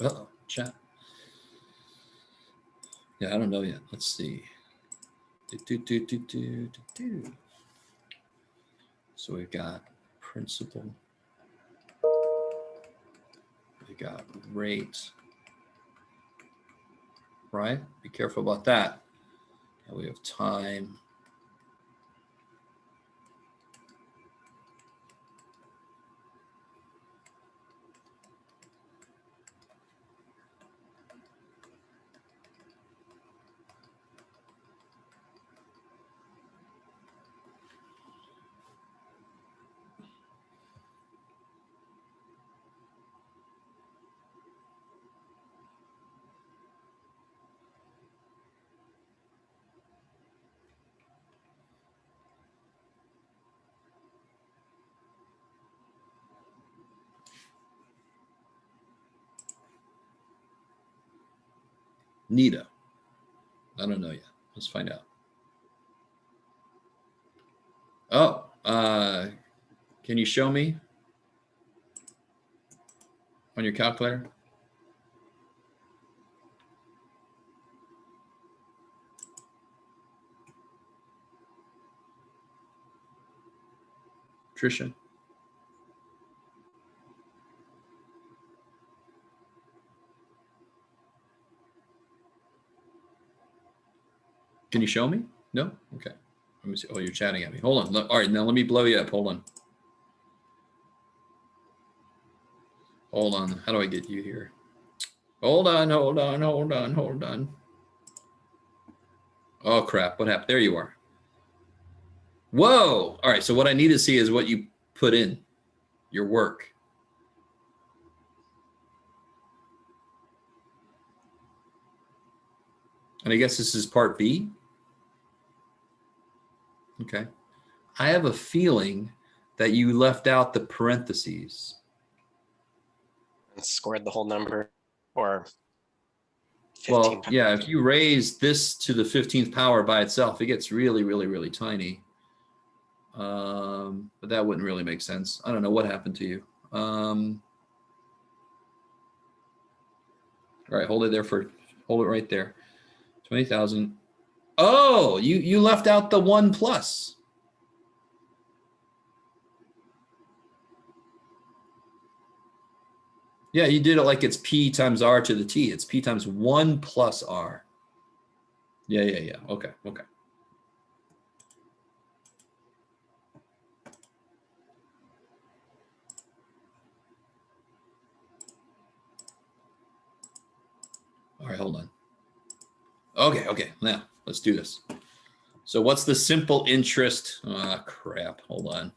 Uh-oh, chat. Yeah, I don't know yet. Let's see. So we've got principal. We got rate. Right? Be careful about that. And we have time. Nita. I don't know yet. Let's find out. Oh, can you show me on your calculator? Trisha? Can you show me? No? Okay. Let me see. Oh, you're chatting at me. Hold on. All right, now let me blow you up. Hold on. Hold on. How do I get you here? Hold on, hold on, hold on, hold on. Oh, crap. What happened? There you are. Whoa. All right. So what I need to see is what you put in, your work. And I guess this is part B. Okay. I have a feeling that you left out the parentheses. And scored the whole number, or 15 Well, pounds. yeah, if you raise this to the 15th power by itself, it gets really, really, really tiny. But that wouldn't really make sense. I don't know what happened to you. All right, hold it right there. 20,000. Oh, you left out the 1 plus. Yeah, you did it like it's P times R to the T. It's P times 1 plus R. Yeah. Okay. All right, hold on. Okay. Now, let's do this. So what's the simple interest? Ah, crap. Hold on.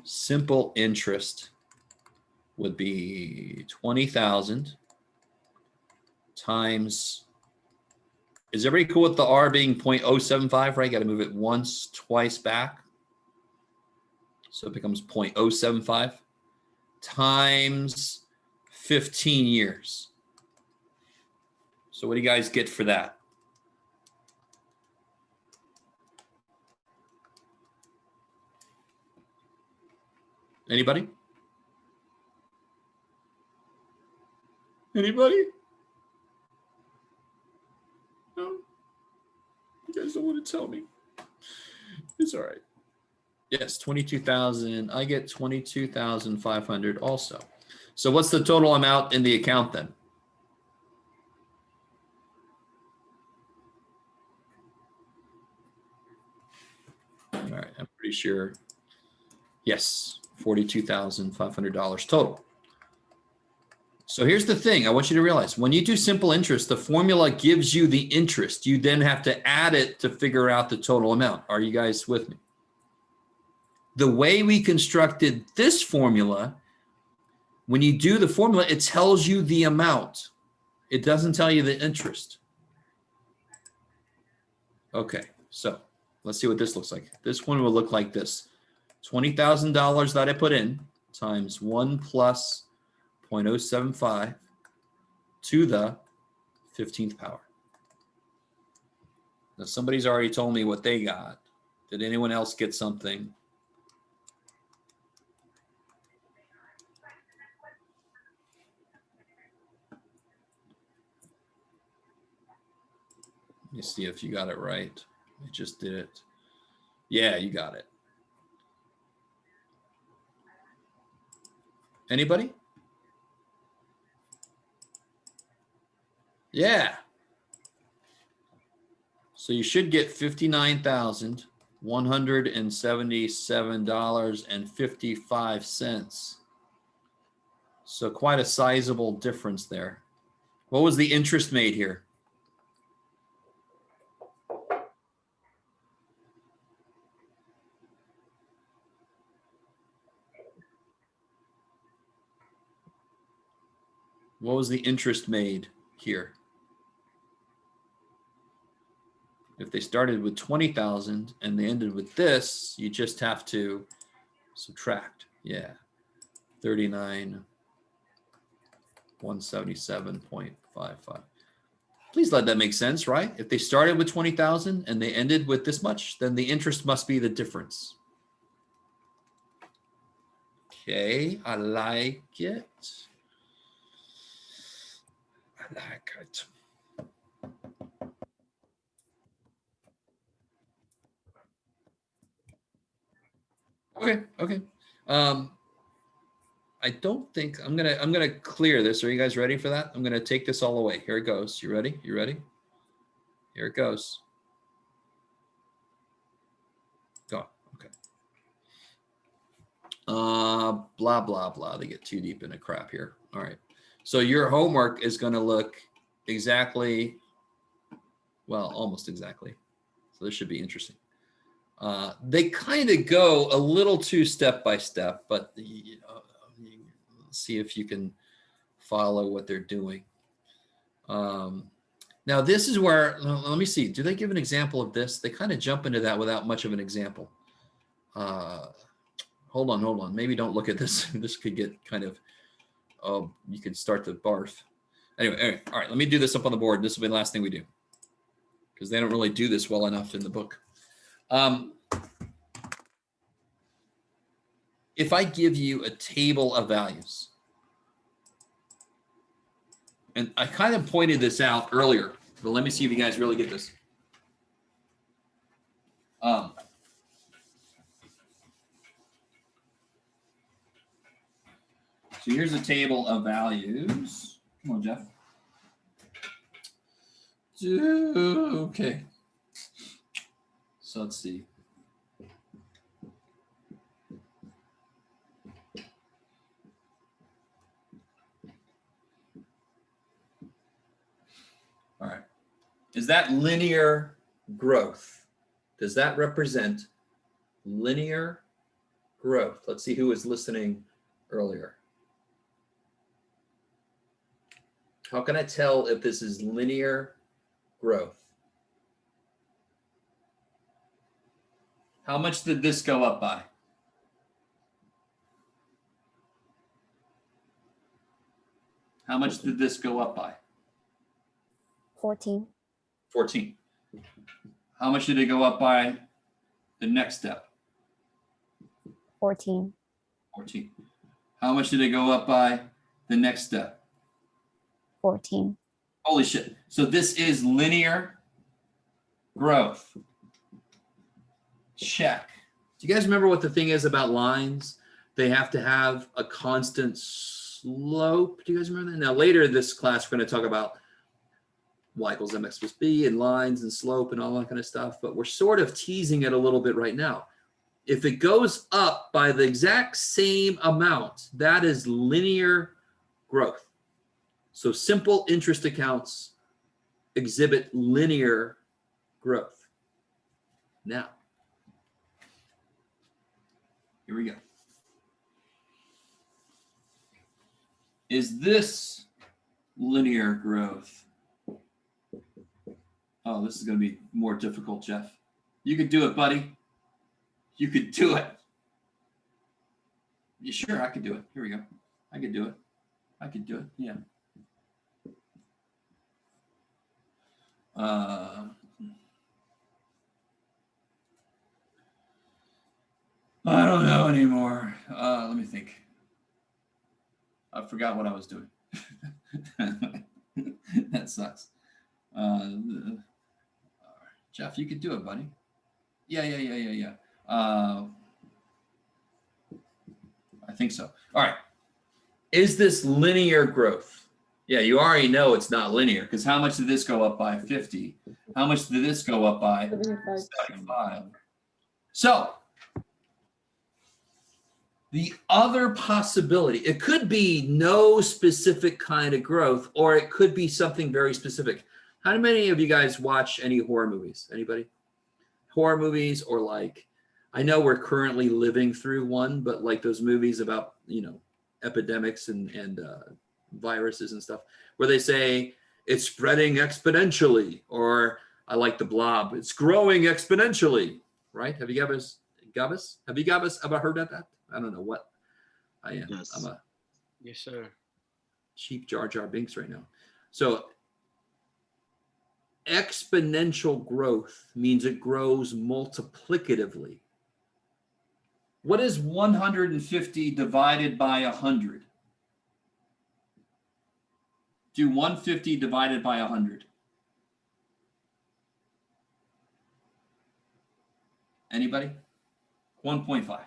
Simple interest would be 20,000 times. Is everybody cool with the R being 0.075, right? Got to move it once, twice back. So it becomes 0.075 times 15 years. So what do you guys get for that? Anybody? Anybody? No? You guys don't want to tell me. It's all right. Yes, 22,000. I get 22,500 also. So what's the total amount in the account then? All right, I'm pretty sure. Yes, $42,500 total. So here's the thing I want you to realize. When you do simple interest, the formula gives you the interest. You then have to add it to figure out the total amount. Are you guys with me? The way we constructed this formula, when you do the formula, it tells you the amount. It doesn't tell you the interest. Okay, so let's see what this looks like. This one will look like this. $20,000 that I put in times 1 plus 0.075 to the 15th power. Now somebody's already told me what they got. Did anyone else get something? Let me see if you got it right. I just did it. Yeah, you got it. Anybody? Yeah. So you should get $59,177.55. So quite a sizable difference there. What was the interest made here? What was the interest made here? If they started with 20,000 and they ended with this, you just have to subtract. Yeah. 39,177.55. Please let that make sense, right? If they started with 20,000 and they ended with this much, then the interest must be the difference. Okay, I like it. I like it. Okay. I don't think I'm gonna clear this. Are you guys ready for that? I'm gonna take this all away. Here it goes. You ready? You ready? Here it goes. Go. Okay. Blah blah blah. They get too deep into crap here. All right. So your homework is gonna look exactly, well, almost exactly. So this should be interesting. They kind of go a little too step by step, but you know, see if you can follow what they're doing. Now this is where, let me see, do they give an example of this? They kind of jump into that without much of an example. Hold on. Maybe don't look at this. This could get kind of, oh, you could start to barf. Anyway, all right, let me do this up on the board. This will be the last thing we do because they don't really do this well enough in the book. If I give you a table of values, and I kind of pointed this out earlier, but let me see if you guys really get this. So here's a table of values. Come on, Jeff. Okay. So let's see. All right. Is that linear growth? Does that represent linear growth? Let's see who was listening earlier. How can I tell if this is linear growth? How much did this go up by? How much did this go up by? 14. 14. How much did it go up by the next step? 14. 14. How much did it go up by the next step? 14. Holy shit. So this is linear growth. Check. Do you guys remember what the thing is about lines? They have to have a constant slope. Do you guys remember that? Now later this class, we're going to talk about y equals mx plus b and lines and slope and all that kind of stuff, but we're sort of teasing it a little bit right now. If it goes up by the exact same amount, that is linear growth. So simple interest accounts exhibit linear growth. Now, here we go. Is this linear growth? Oh, this is going to be more difficult, Jeff. You could do it, buddy. You could do it. Yeah, sure, I could do it. Here we go. I could do it. I could do it. Yeah. I don't know anymore. Let me think. I forgot what I was doing. That sucks. Jeff, you could do it, buddy. Yeah. I think so. All right. Is this linear growth? Yeah, you already know it's not linear because how much did this go up by? 50. How much did this go up by? 75. So the other possibility, it could be no specific kind of growth, or it could be something very specific. How many of you guys watch any horror movies? Anybody? Horror movies, or like, I know we're currently living through one, but like those movies about, you know, epidemics and viruses and stuff, where they say it's spreading exponentially, or I like the Blob, it's growing exponentially, right? Have you guys ever heard of that? I don't know what I am. Yes. I'm a Yes, sir. cheap Jar Jar Binks right now. So exponential growth means it grows multiplicatively. What is 150 divided by 100? Do 150 divided by 100. Anybody? 1.5.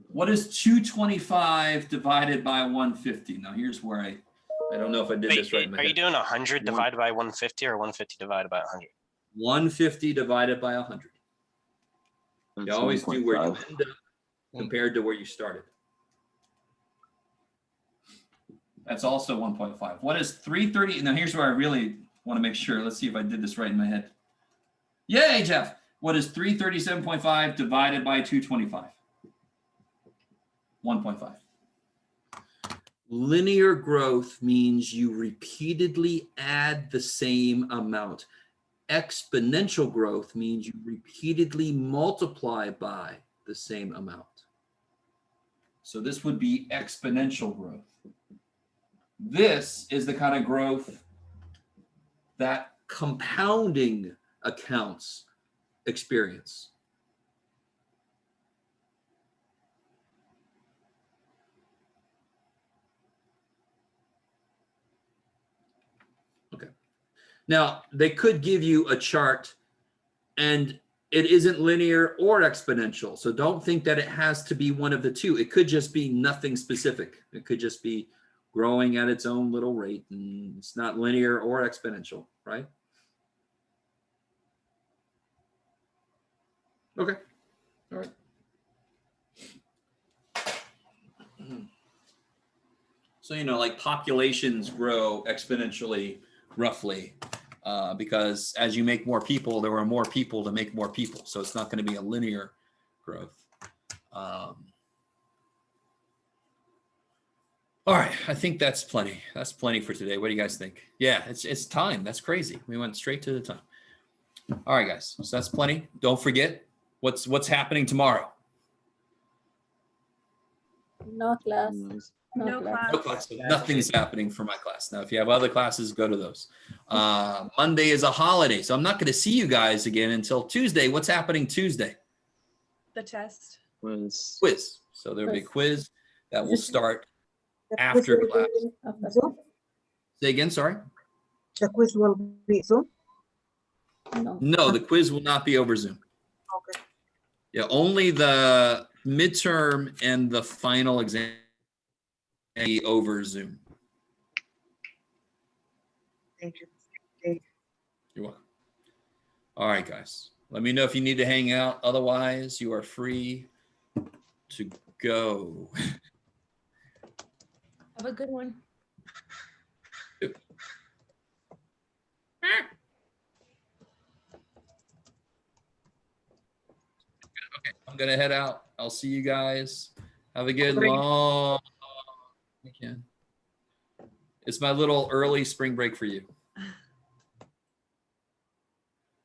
What is 225 divided by 150? Now here's where I don't know if I did this right in my Are you head. doing 100 divided by 150 or 150 divided by 100? 150 divided by 100. You That's always do where you 1.5. end up compared to where you started. That's also 1.5. What is 330? Now here's where I really want to make sure. Let's see if I did this right in my head. Yay, Jeff. What is 337.5 divided by 225? 1.5. Linear growth means you repeatedly add the same amount. Exponential growth means you repeatedly multiply by the same amount. So this would be exponential growth. This is the kind of growth that compounding accounts experience. Okay. Now, they could give you a chart and it isn't linear or exponential. So don't think that it has to be one of the two. It could just be nothing specific. It could just be growing at its own little rate, and it's not linear or exponential, right? Okay. All right. So, you know, like populations grow exponentially, roughly, because as you make more people, there are more people to make more people. So it's not going to be a linear growth. All right, I think that's plenty. That's plenty for today. What do you guys think? Yeah, it's time. That's crazy. We went straight to the time. All right, guys. So that's plenty. Don't forget what's happening tomorrow. No class. No class. No class. Nothing's happening for my class. Now, if you have other classes, go to those. Monday is a holiday, so I'm not going to see you guys again until Tuesday. What's happening Tuesday? The test. Quiz. So there'll be a quiz that will start after class. Say again, sorry? The quiz will be Zoom? No, the quiz will not be over Zoom. Okay. Yeah, only the midterm and the final exam be over Zoom. Thank you. You're welcome. All right, guys. Let me know if you need to hang out. Otherwise, you are free to go. Have a good one. Yep. Okay, I'm gonna head out. I'll see you guys. Have a good long weekend. It's my little early spring break for you.